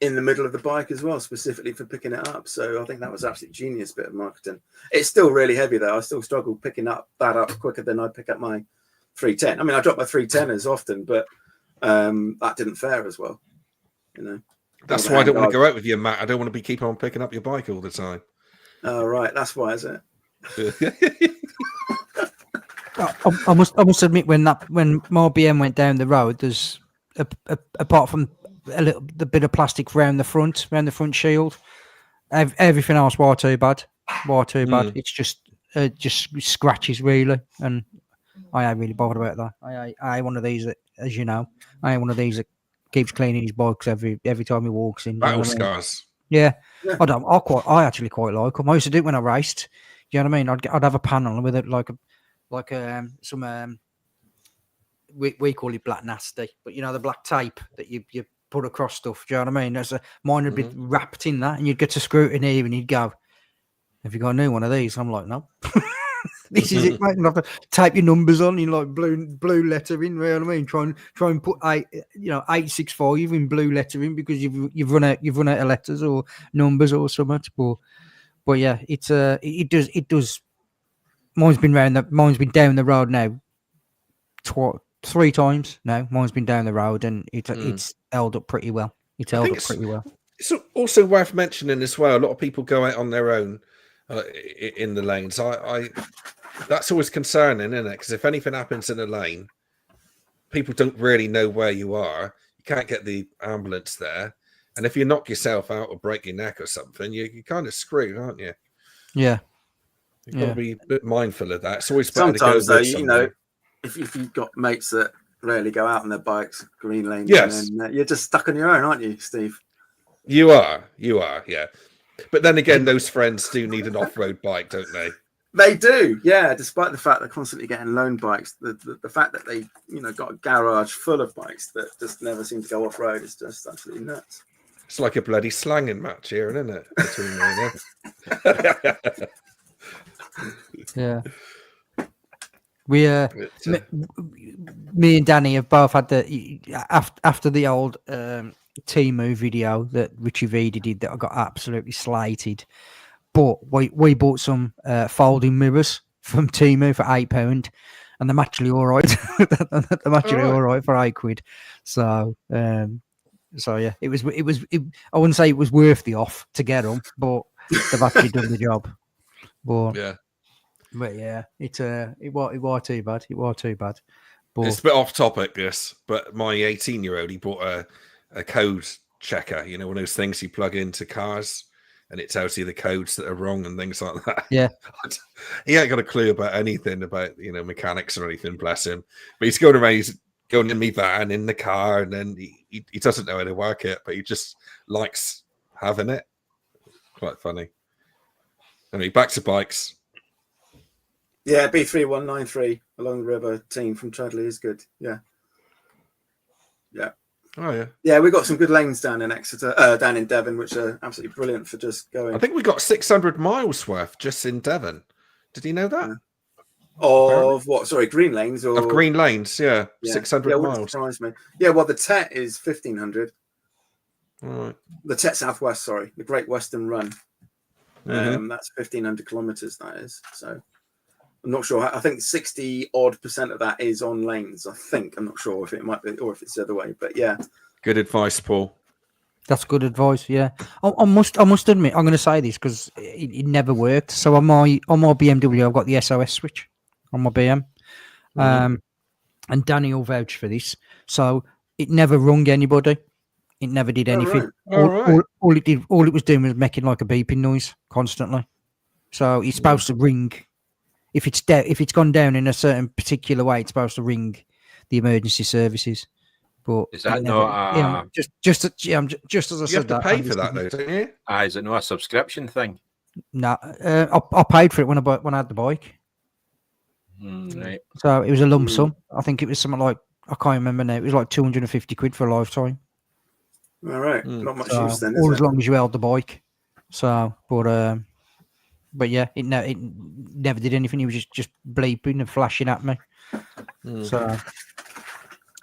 in the middle of the bike as well, specifically for picking it up. So I think that was absolutely genius bit of marketing. It's still really heavy though. I still struggle picking that up quicker than I pick up my 310. I mean, I drop my 310ers often, but that didn't fare as well. That's why I don't want to go out with you, Matt. I don't want to be keep on picking up your bike all the time. Oh, right. That's why, is it? I must admit, when my BM went down the road, there's apart from the bit of plastic around the front shield, everything else was too bad. It's just scratches really, and I ain't really bothered about that. I ain't one of these that, as you know, I ain't one of these that keeps cleaning his bikes every time he walks in. Battle scars. Yeah. I actually quite like them. I used to do it when I raced. You know what I mean? I'd have a panel with it like some we call it black nasty, but the black tape that you put across stuff. Do you know what I mean? Mine would be wrapped in that, and you'd get to screw it in here, and he'd go, "Have you got a new one of these?" I'm like, "No." This is it, mate. You have to type your numbers on in like blue lettering. You know what I mean? Try and put 865 in blue lettering because you've run out of letters or numbers or something. But yeah, it does. Mine's been down the road now 3 times now. Mine's been down the road and it's held up pretty well. It's also worth mentioning as well. A lot of people go out on their own in the lanes. That's always concerning, isn't it? Because if anything happens in a lane, people don't really know where you are. You can't get the ambulance there, and if you knock yourself out or break your neck or something, you're kind of screwed, aren't you? Yeah, you've got to be a bit mindful of that. It's always better sometimes to go though. If you've got mates that rarely go out on their bikes, green lane, yes, and you're just stuck on your own, aren't you, Steve? You are, yeah. But then again, those friends do need an off-road bike, don't they? They do, yeah. Despite the fact they're constantly getting loan bikes, the fact that they, got a garage full of bikes that just never seem to go off road is just absolutely nuts. It's like a bloody slanging match here, isn't it? Between yeah. We me and Danny have both had after the old Temu video that Richie Vida did that I got absolutely slated. But we bought some folding mirrors from Temu for £8, and they're actually all right. They're actually all right for £8. So, so yeah, it was. I wouldn't say it was worth the off to get them, but they've actually done the job. But yeah, it was too bad. It was too bad. But it's a bit off topic, this, but my 18-year-old, he bought a code checker. You know, one of those things you plug into cars, and it tells you the codes that are wrong and things like that. Yeah, he ain't got a clue about anything about mechanics or anything. Bless him. But he's going around. He's going in my van in the car, and then he doesn't know how to work it, but he just likes having it. Quite funny. Anyway, back to bikes. Yeah, B3193 along the river team from Chudley is good. Yeah. Oh yeah. Yeah, we got some good lanes down in Exeter, down in Devon, which are absolutely brilliant for just going. I think we got 600 miles worth just in Devon. Did you know that? Yeah. Of what? Sorry, green lanes or of green lanes? Yeah, 600 wouldn't miles. surprise me. Yeah, well, the TET is 1500. All right. The TET Southwest, sorry, the Great Western Run. That's 1500 kilometers. That is. So I'm not sure. I think 60% of that is on lanes. I think. I'm not sure if it might be or if it's the other way. But yeah. Good advice, Paul. That's good advice. Yeah, I must admit, I'm going to say this because it never worked. So on my BMW, I've got the SOS switch on my BM, and Danny will vouch for this. So it never rung anybody. It never did anything. Right. All it was doing was making like a beeping noise constantly. So it's supposed to ring if it's gone down in a certain particular way. It's supposed to ring the emergency services. But is that not just as I said, you have to pay for that though, don't you? Is it not a subscription thing? No, I paid for it when I had the bike. Right. So it was a lump sum. I think it was something like, I can't remember now. It was like 250 quid for a lifetime. All right, not much So, use then. All as long as you held the bike. So, but yeah, it never did anything. He was just bleeping and flashing at me. So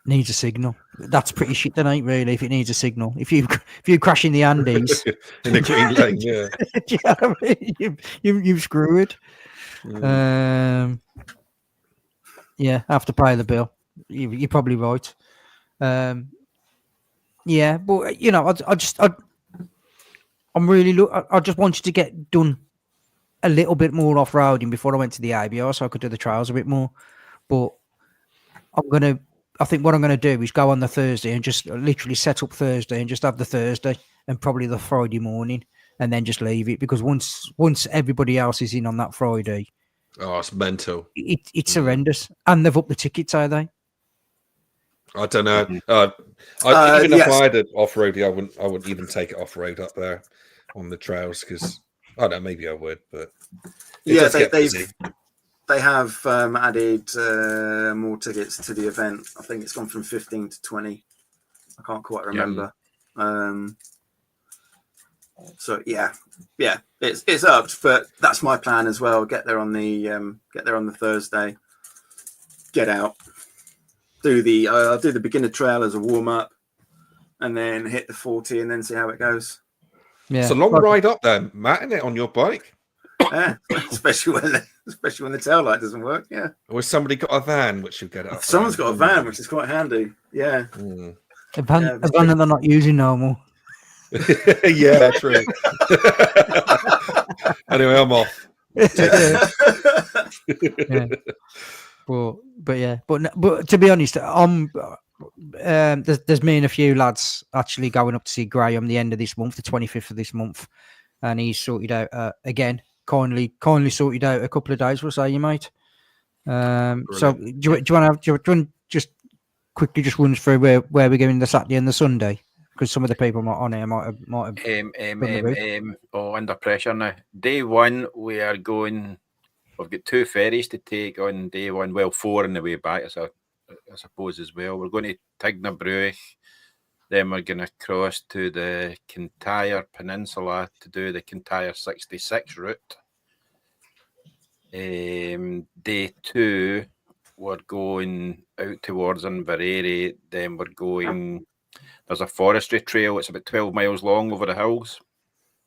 needs a signal. That's pretty shit, then, ain't really? If it needs a signal, if you crash in the Andes in the green lane, yeah, do you know what I mean? You've screwed. Yeah, have to pay the bill. You're probably right. Yeah, but I just wanted to get done a little bit more off-roading before I went to the ABR, so I could do the trails a bit more. But I think what I'm gonna do is go on the Thursday and just literally set up Thursday and just have the Thursday and probably the Friday morning, and then just leave it, because once everybody else is in on that Friday, it's mental. It's horrendous, and they've upped the tickets, are they? I don't know. Even if I had an off-road, I wouldn't even take it off-road up there on the trails, because I don't know, maybe I would, but yeah, they have added more tickets to the event. I think it's gone from 15 to 20. I can't quite remember. So yeah, it's upped, but that's my plan as well. Get there on the Thursday. Get out. Do the beginner trail as a warm up, and then hit the 40, and then see how it goes. Yeah, it's a long ride up there, Matt, isn't it, on your bike? Yeah, especially when the tail light doesn't work. Yeah. Or has somebody got a van which should get it up? Someone's got a van, which is quite handy. Yeah. A van that they're not using no more. Yeah, true. Anyway, I'm off. Yeah. But to be honest, there's me and a few lads actually going up to see Graham the end of this month, the 25th of this month, and he's sorted out again. Kindly sorted out a couple of days. We'll say, you mate. So do you want to just quickly just run us through where we're going the Saturday and the Sunday, because some of the people on here might have. Under pressure now. Day one, we are going. We've got 2 ferries to take on day one. Well, 4 on the way back, I suppose, as well. We're going to Tignabruich. Then we're going to cross to the Kintyre Peninsula to do the Kintyre 66 route. Day 2, we're going out towards Inverary. Then we're going... There's a forestry trail. It's about 12 miles long over the hills.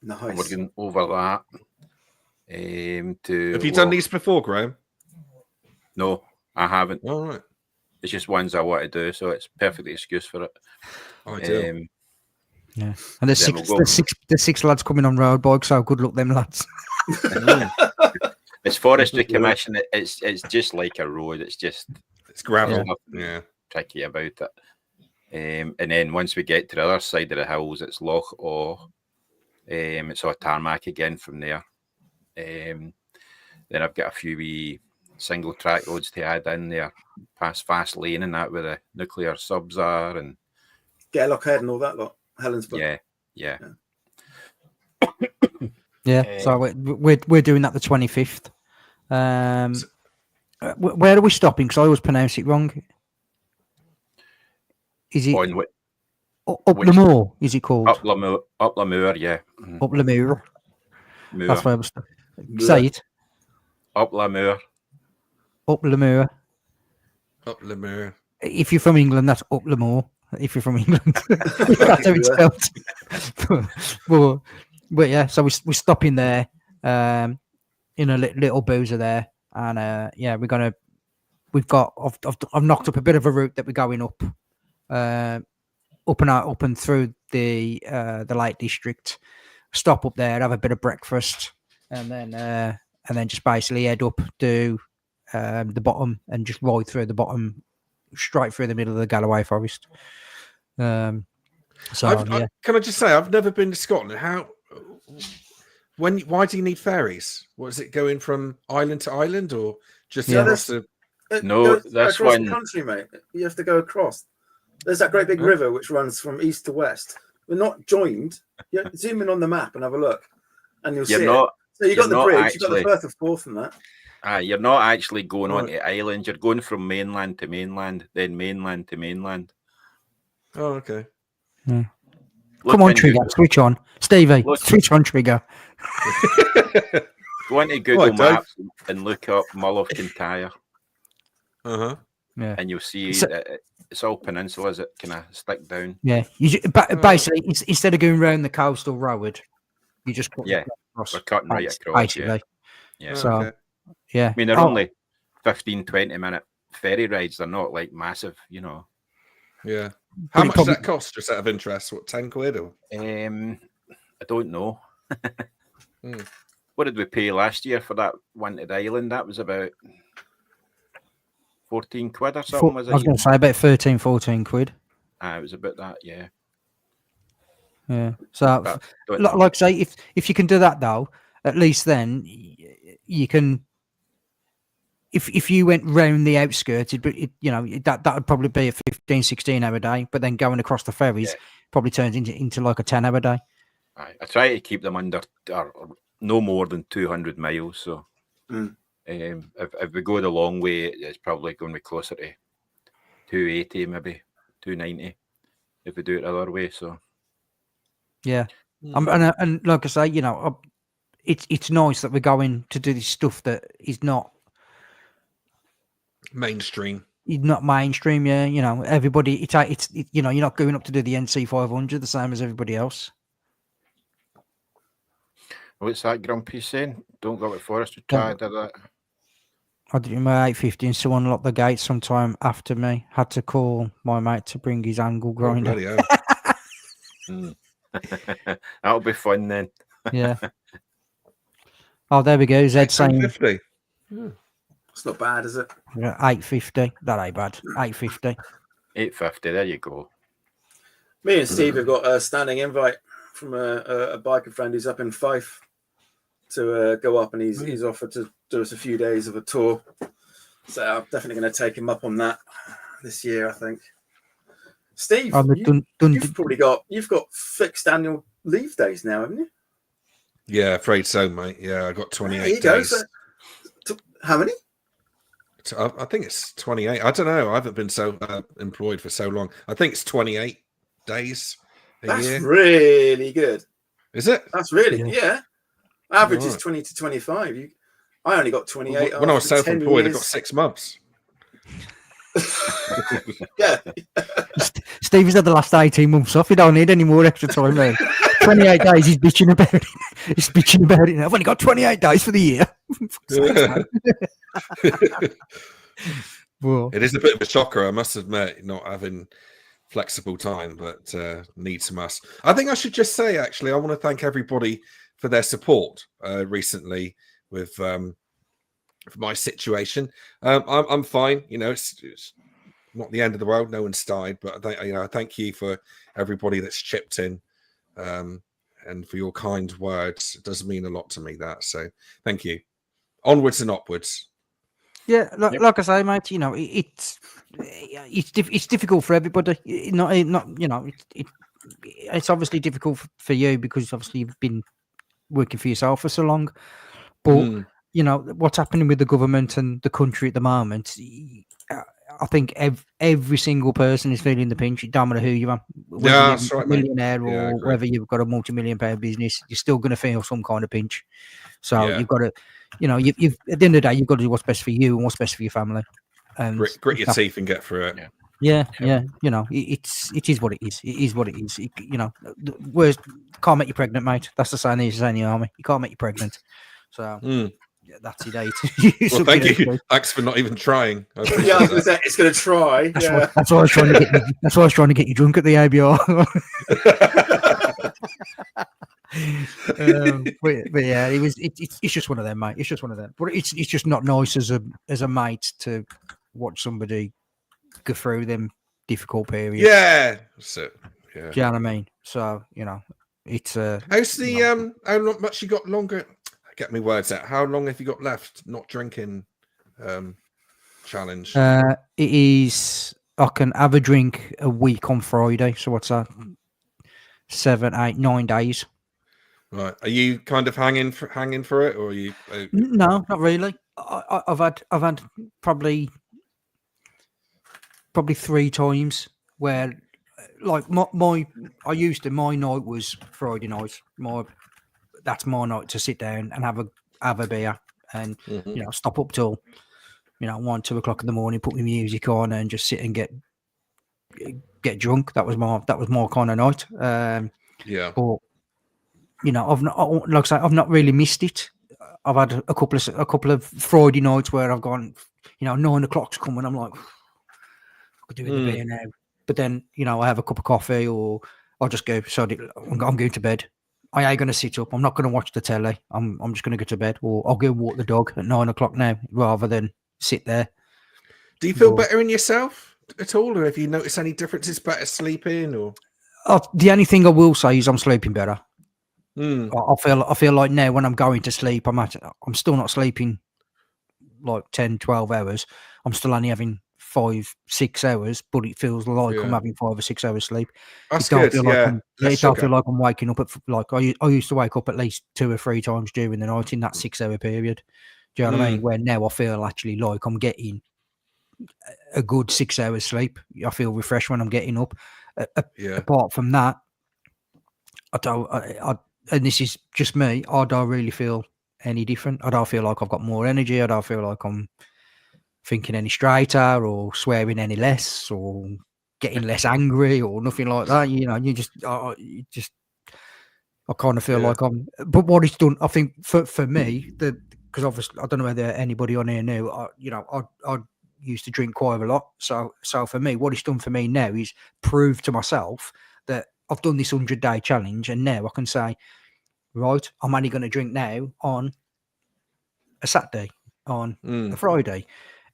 Nice. And we're going over that. Have you done these before, Graham? No. I haven't. All right. It's just ones I want to do, so it's perfect excuse for it. I do. Yeah, and there's Then we'll go. there's six lads coming on road bikes, so good luck them lads. It's Forestry Commission. It's just like a road. It's gravel. there's nothing tricky about it. And then once we get to the other side of the hills, it's Loch Awe. It's all tarmac again from there. Then I've got a few wee single track roads to add in there, past Fast Lane and that, where the nuclear subs are, and Gairlochhead and all that lot. Helensburgh. Yeah. So we're doing that the 25th. Where are we stopping? Because I always pronounce it wrong. Is it On up the moor? Is it called Up the Moor, yeah. Up the moor? Moor. That's where I was. Say it. Up the Moor. Up the moor. Up the mirror. If you're from England, that's up the moor. If you're from England, that's how it's spelled. but yeah, so we're stopping there, in a little boozer there, and I've knocked up a bit of a route that we're going up, up and through the Lake District. Stop up there, have a bit of breakfast, and then just basically head up to the bottom and just ride through the bottom, straight through the middle of the Galloway Forest. Can I just say, I've never been to Scotland. Why do you need ferries? What is it, going from island to island, or just across the? No, that's across one the country, mate. You have to go across. There's that great big river which runs from east to west. We're not joined. You zoom in on the map and have a look, and you'll see it. So you got the bridge, you got the Firth of Forth and that. You're not actually going on to island. You're going from mainland to mainland, then mainland to mainland. Oh, okay. Yeah. Come on, Trigger, switch on. Stevie, switch on, Trigger. Go into Google Maps and look up Mull of Kintyre. Uh-huh. Yeah. And you'll see that it's all peninsulas that kind of stick down. Yeah. Basically, instead of going round the coastal road, you just cut across. We're cutting right across. Basically. Yeah. So, yeah. I mean, they're only 15, 20-minute ferry rides. They're not like massive, Yeah. How much does that cost, just out of interest? What, 10 quid? Or? I don't know. What did we pay last year for that one to the island? That was about 14 quid or something, was it? I was going to say about 13, 14 quid. It was about that, yeah. Yeah. So, like I say, if you can do that, though, at least then you can... If you went round the outskirts, that would probably be a 15, 16 hour day. But then going across the ferries probably turns into like a 10-hour day. I try to keep them under or no more than 200 miles. So if we go the long way, it's probably going to be closer to 280, maybe 290 if we do it the other way. So yeah, and like I say, it's nice that we're going to do this stuff that is not mainstream. Not mainstream, yeah. Everybody. It's you're not going up to do the NC 500 the same as everybody else. What's that Grumpy saying? Don't go with Forestry. Try to do that. I did my 850 and someone locked the gate sometime after me. Had to call my mate to bring his angle grinder. That'll be fun then. Yeah. Oh, there we go. Zed saying 50. It's not bad, is it? 850. That ain't bad. 850. 850. There you go. Me and Steve have got a standing invite from a biker friend who's up in Fife to go up, and he's offered to do us a few days of a tour. So I'm definitely going to take him up on that this year, I think. Steve, you've got fixed annual leave days now, haven't you? Yeah, afraid so, mate. Yeah, I got 28 days. So, how many? I think it's 28. I don't know. I haven't been so employed for so long. I think it's 28 days a year. That's really good. Is it? That's really yeah. Average is 20 to 25. I only got 28. When I was self-employed, I got 6 months. Yeah. Steve's had the last 18 months off. He don't need any more extra time now. 28 days, he's bitching about it. He's bitching about it now. I've only got 28 days for the year. Well, It is a bit of a shocker, I must admit, not having flexible time, but needs must. I think I should just say, actually, I want to thank everybody for their support recently with for my situation. I'm fine. You know, it's not the end of the world. No one's died, but I thank you for everybody that's chipped in and for your kind words. It does mean a lot to me, that. So thank you. Onwards and upwards. yeah, like I say, mate, you know, it's difficult for everybody. Not you know, it's obviously difficult for you because obviously you've been working for yourself for so long. But you know what's happening with the government and the country at the moment. I think every single person is feeling the pinch. It don't matter who you are, whether Yeah, you're that's right, a millionaire or agree. whether you've got a multi-million-pound business. You're still going to feel some kind of pinch. So Yeah. you've got to, you know, you've at the end of the day, you've got to do what's best for you and what's best for your family. And Grit your teeth and get through it. Yeah. You know, it is what it is. It is what it is. You know, the worst can't make you pregnant, mate. That's the saying they say in the army. You can't make you pregnant. So yeah, that's it. Well, thank you. Thanks for not even trying. I was going to say it's going to try. That's why I was trying to get. That's why I was trying to get you drunk at the ABR. But yeah, it's just one of them, mate. It's just one of them. But it's just not nice as a mate to watch somebody go through them difficult periods. Yeah. So yeah. Do you know what I mean? So you know, it's how's the how much you got longer? Get me words out. How long have you got left? Not drinking challenge. It is. I can have a drink a week on Friday. So what's that? 7, 8, 9 days. Right. Are you kind of hanging for it, or are you? No, not really. I've had probably 3 times where, like my night was Friday night. That's my night to sit down and have a beer and you know stop up till 1, 2 o'clock in the morning, put my music on and just sit and get drunk. That was my kind of night. Yeah. But you know, I've not, like I say, I've not really missed it. I've had a couple of Friday nights where I've gone, 9 o'clock's coming. I'm like, I could do with a beer now. But then, I have a cup of coffee or I'll just go, I'm going to bed. I ain't going to sit up. I'm not going to watch the telly. I'm just going to go to bed, or I'll go walk the dog at 9 o'clock now rather than sit there. Do you feel better in yourself at all, or have you noticed any differences? Better sleeping, or? The only thing I will say is I'm sleeping better. I feel like now when I'm going to sleep, I'm still not sleeping like 10, 12 hours. I'm still only having 5, 6 hours, but it feels like I'm having 5 or 6 hours sleep. That's good. It don't feel like I'm waking up at I used to wake up at least 2 or 3 times during the night in that 6-hour period. Do you know what I mean? Where now I feel actually like I'm getting a good 6 hours sleep. I feel refreshed when I'm getting up. Apart from that, and this is just me, I don't really feel any different. I don't feel like I've got more energy. I don't feel like I'm thinking any straighter or swearing any less or getting less angry or nothing like that. I kind of feel like but what it's done, I think for me, because obviously I don't know whether anybody on here knew, I used to drink quite a lot. So for me, what it's done for me now is prove to myself that I've done this 100-day challenge, and now I can say, right, I'm only going to drink now on a Saturday, on a Friday,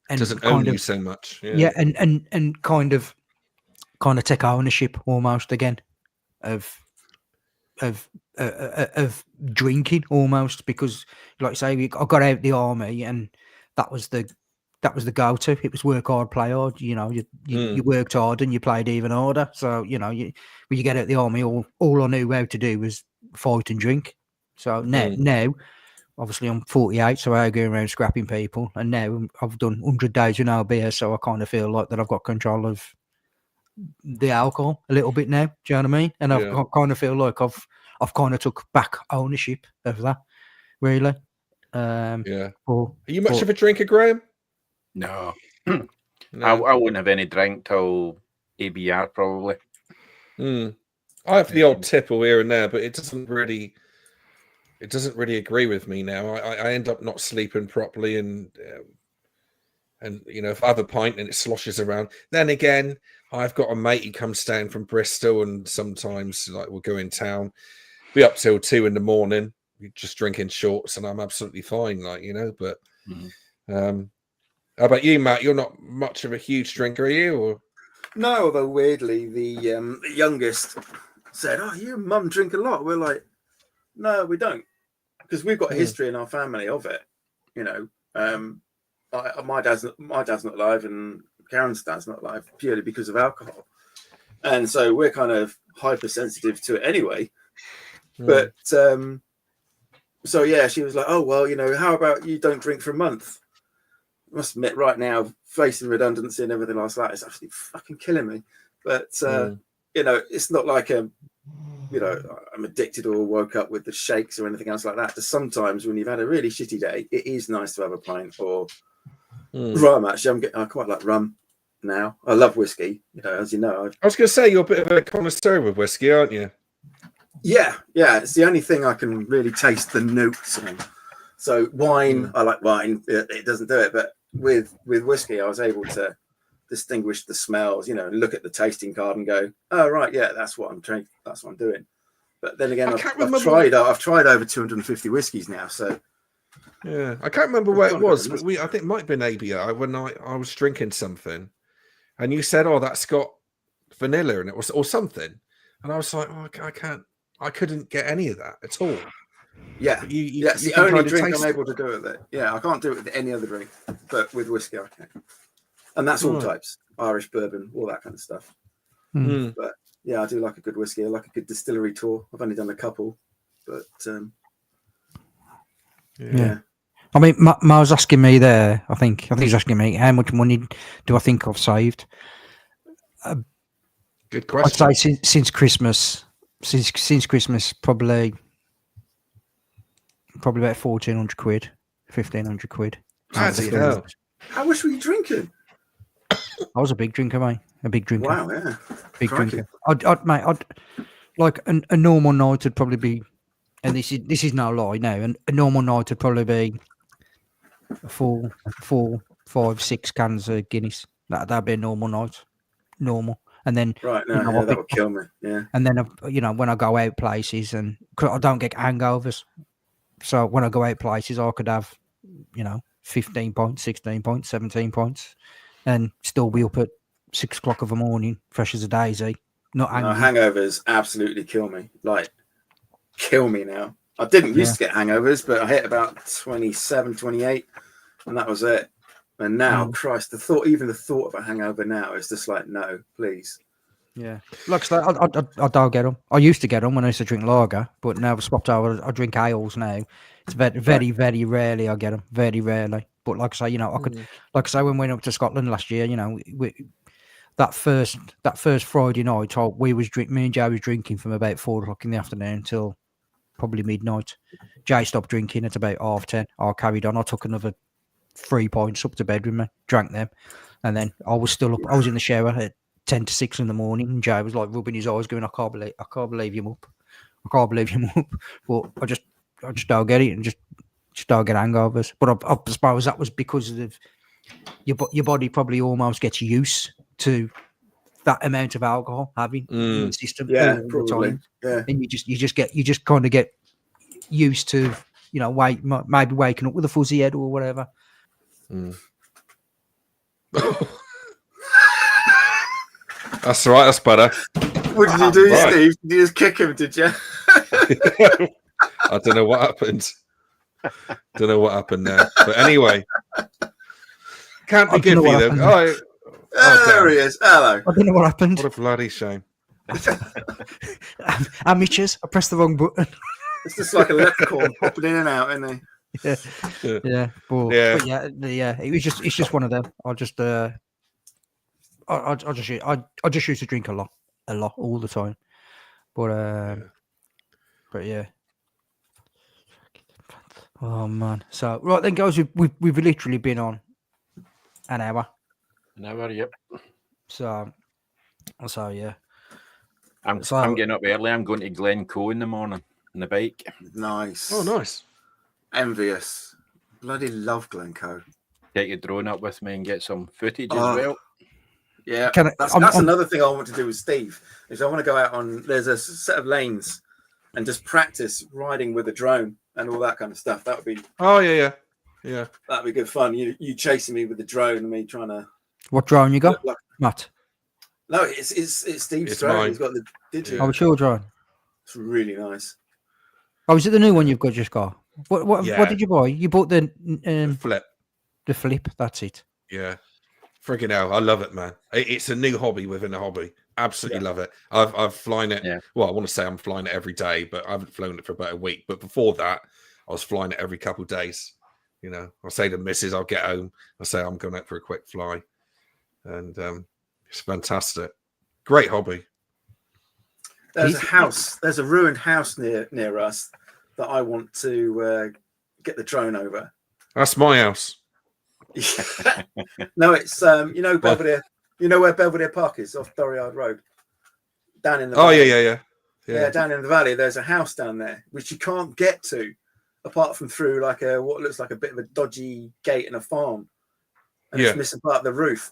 and doesn't own you so much. And kind of take ownership almost again of drinking almost, because like I say, I got out of the army and that was the go-to. It was work hard, play hard. You worked hard and you played even harder. So when you get out of the army, all I knew how to do was fight and drink. So now obviously I'm 48, so I go around scrapping people, and now I've done 100 days with no beer, so I kind of feel like that I've got control of the alcohol a little bit now. Do you know what I mean? And I kind of feel like I've kind of took back ownership of that, really. Are you much of a drinker, Graham? No. I wouldn't have any drink till ABR probably. I have the odd tipple here and there, but it doesn't really agree with me now. I end up not sleeping properly, and and if I have a pint and it sloshes around, then again, I've got a mate who comes down from Bristol, and sometimes like we'll go in town, be up till 2 a.m, just drinking shorts, and I'm absolutely fine, But how about you, Matt? You're not much of a huge drinker, are you? Or no, although weirdly, the youngest said, "Oh, you and Mum drink a lot." We're like, "No, we don't," because we've got a history in our family of it. My dad's not alive, and Karen's dad's not alive purely because of alcohol, and so we're kind of hypersensitive to it anyway. But so yeah, she was like, "Oh well, how about you don't drink for a month?" I must admit, right now, facing redundancy and everything like that, it's actually fucking killing me. But it's not like I'm addicted or woke up with the shakes or anything else like that. Just sometimes when you've had a really shitty day, it is nice to have a pint or rum. Actually, I quite like rum now. I love whiskey. As you know, I was going to say you're a bit of a connoisseur with whiskey, aren't you? Yeah. It's the only thing I can really taste the notes on. So wine, I like wine. It doesn't do it, but with whiskey, I was able to distinguish the smells. Look at the tasting card and go, "Oh right, yeah, that's what I'm trying. That's what I'm doing." But then again, I've tried over 250 whiskeys now. So yeah, I can't remember where it was, but I think it might have been ABI when I was drinking something, and you said, "Oh, that's got vanilla in it," or something, and I was like, "Oh, I couldn't get any of that at all." Yeah, that's the only drink I'm able to do with it. Yeah, I can't do it with any other drink, but with whiskey I can. And that's all types, Irish bourbon, all that kind of stuff. But yeah, I do like a good whiskey. I like a good distillery tour. I've only done a couple, but yeah. I mean, Ma was asking me there. I think he's asking me how much money do I think I've saved. Good question. I'd say since Christmas, probably about 1,400 quid, 1,500 quid. How much were you drinking? I was a big drinker, mate. A big drinker. Wow, yeah. Big drinker. I'd like a normal night would probably be, and this is no lie now, and a normal night would probably be 4, 5, 6 cans of Guinness. That'd be a normal night. Normal. And then right now, that would kill me. Yeah. And then when I go out places, and cause I don't get hangovers, so when I go out places, I could have 15 points, 16 points, 17 points, and still be up at 6 o'clock of the morning, fresh as a daisy. Not angry. Hangovers absolutely kill me. Like, kill me now. I didn't used to get hangovers, but I hit about 27, 28, and that was it. And now, Christ, the thought of a hangover now is just like, no, please. Yeah, like I don't get them. I used to get them when I used to drink lager, but now I've swapped over. I drink ales now. It's very, very rarely I get them. Very rarely. But like I say, I could, like I say, when we went up to Scotland last year, that first Friday night, me and Jay was drinking from about 4 o'clock in the afternoon till probably midnight. Jay stopped drinking at about 10:30. I carried on. I took another 3 points up to bed with me, drank them, and then I was still up. I was in the shower at 10 to 6 in the morning, and Jay was like rubbing his eyes, going, I can't believe him up. I can't believe him up. But I just don't get it, and just don't get hangovers. But I suppose that was because of your body probably almost gets used to that amount of alcohol having in the system. Yeah, probably. Yeah. And you just kind of get used to, maybe waking up with a fuzzy head or whatever. That's right. That's better. What did you do, Steve? Did you just kick him? Did you? I don't know what happened. Don't know what happened there. But anyway, can't be good for you though. There he is. Hello. I don't know what happened. What a bloody shame. Amateurs. I pressed the wrong button. It's just like a leprechaun popping in and out, isn't he? Yeah. But yeah. It's just one of them. I just used to drink a lot, all the time. But yeah. Oh man. So right then, guys, we've literally been on an hour. An hour, yep. So yeah. I'm getting up early. I'm going to Glencoe in the morning on the bike. Nice. Oh, nice. Envious. Bloody love Glencoe. take a drone up with me and get some footage as Oh. well. Yeah, Can I- that's I'm- another thing I want to do with Steve. Is I want to go out on. There's a set of lanes and just practice riding with a drone and all that kind of stuff. That would be Oh yeah. that'd be good fun. You chasing me with the drone and me trying to. What drone you got, look like, Matt? no, it's Steve's It's drone. mine. He's got the DJI. Oh, it's your drone. It's really nice. Oh, is it the new one you've got just got? What Yeah. did you buy? You bought the Flip. flip. That's it. Yeah. Friggin' hell, I love it, man. It's a new hobby within a hobby. Absolutely love it. I've flown it. Yeah. Well, I want to say I'm flying it every day, but I haven't flown it for about a week. But before that, I was flying it every couple of days. You know, I'll say to Mrs. I'll get home. I'll say I'm going out for a quick fly, and it's fantastic. Great hobby. There's a house. There's a ruined house near us that I want to get the drone over. That's my house. No, it's Belvedere. You know where Belvedere Park is, off Dorryard Road, down in the. Oh valley. yeah. Down in the valley. There's a house down there which you can't get to, apart from through like what looks like a bit of a dodgy gate in a farm, and it's missing part of the roof.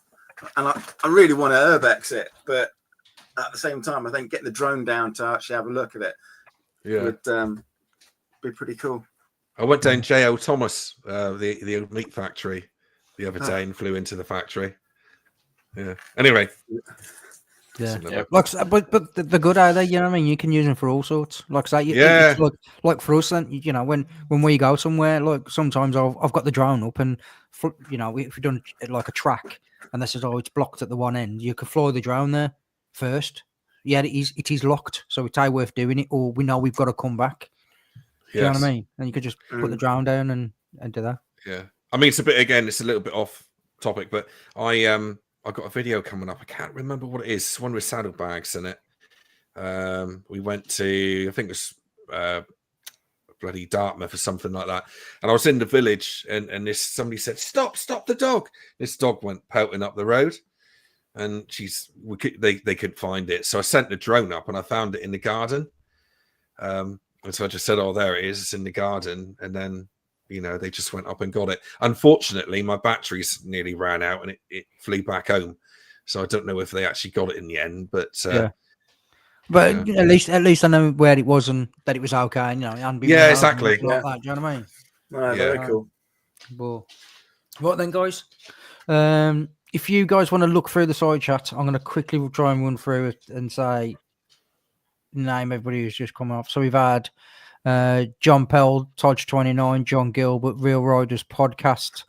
And I really want to urbex it, but at the same time, I think getting the drone down to actually have a look at it would be pretty cool. I went down J.L. Thomas, the old meat factory, the other day and flew into the factory. Yeah. Anyway. Yeah. Yeah. But the good are they? You know what I mean? You can use them for all sorts. Like I say, it's like for us, then you know when we go somewhere, like sometimes I've got the drone up, and you know if we've done like a track, and this is it's blocked at the one end, you can fly the drone there first. Yeah, it is locked, so it's worth doing it, or we know we've got to come back. Do you know what I mean? And you could just put the drone down and do that. Yeah. I mean, it's a little bit off topic, but I got a video coming up. I can't remember what it is. It's one with saddlebags in it. We went to, I think it was bloody Dartmouth or something like that. And I was in the village, and somebody said, "Stop the dog!" This dog went pelting up the road, and they couldn't find it. So I sent the drone up, and I found it in the garden. And so I just said, "Oh, there it is. It's in the garden." And then, you know, they just went up and got it. Unfortunately, my batteries nearly ran out, and it flew back home. So I don't know if they actually got it in the end, but But at least I know where it was and that it was okay. You know, and exactly. Like that, do you know what I mean? No, very cool. But what then, guys? If you guys want to look through the side chat, I'm going to quickly try and run through it and say name everybody who's just come off. So we've had John Pell, Todge 29, John Gilbert, Real Riders Podcast,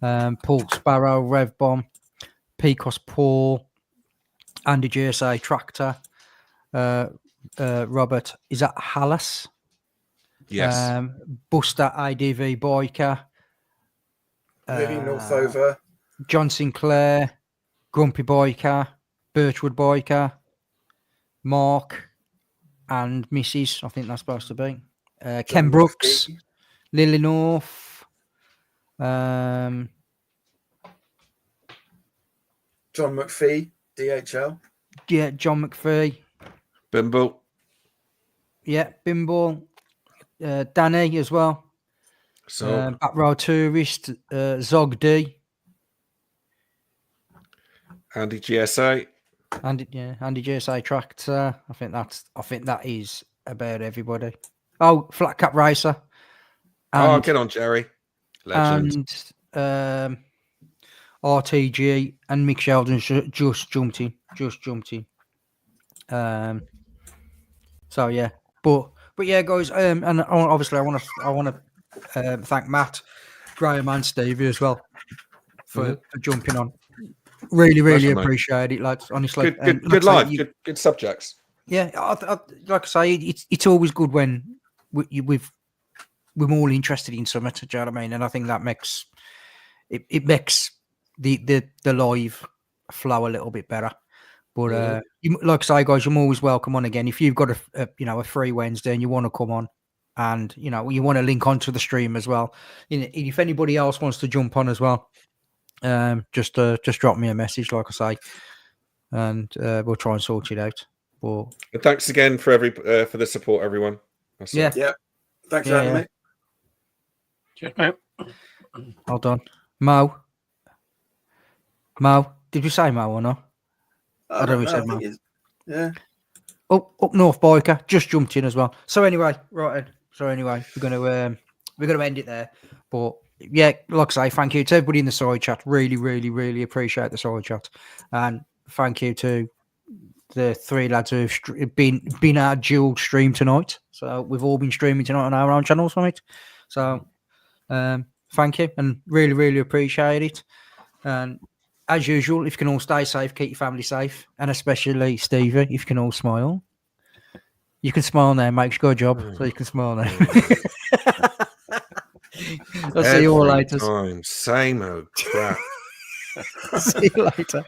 Paul Sparrow, Rev Bomb, Pecos Paul, Andy GSA Tractor, Robert, is that Hallis? yes. Buster IDV Biker, Maybe Northover. John Sinclair, Grumpy Biker, Birchwood Biker, Mark, and Mrs. I think that's supposed to be Ken Brooks, Lily North, John McPhee, DHL. yeah, John McPhee, Bimble. yeah, Bimble, Danny as well, So Back Row Tourist, Zog D, Andy GSA. Andy GSA Tractor. I think that is about everybody. Oh, Flat Cap Racer. And, Get on, Jerry. Legend. And RTG and Mick Sheldon just jumped in. So yeah, but yeah, guys. And obviously, I want to thank Matt, Graham, and Stevie as well for jumping on. Really Pleasure, mate. appreciate it, lads. Honestly, Good live. Good subjects. Yeah, like I say, it's always good when we're all interested in something. Do you know what I mean? And I think that makes it makes the live flow a little bit better. But like I say, guys, you're always welcome on again. If you've got a free Wednesday and you want to come on, and you want to link onto the stream as well. If anybody else wants to jump on as well, just drop me a message, like I say, and we'll try and sort it out. But thanks again for the support, everyone. That's it. Yeah. Thanks for having me. Cheers, mate. Well done, Mo. Mo, did we say Mo or not? I don't know don't if we know. said I think it's, yeah. Up north biker just jumped in as well. So anyway, right. So anyway, we're gonna end it there. But yeah, like I say, thank you to everybody in the side chat. Really, really, really appreciate the side chat, and thank you to the three lads who've been our dual stream tonight. So we've all been streaming tonight on our own channels from it. So thank you, and really, really appreciate it. And as usual, if you can all stay safe, keep your family safe, and especially Stevie, if you can all smile. You can smile now, mate. Good job. So you can smile now. I'll see you all later. Time, same old crap. See you later.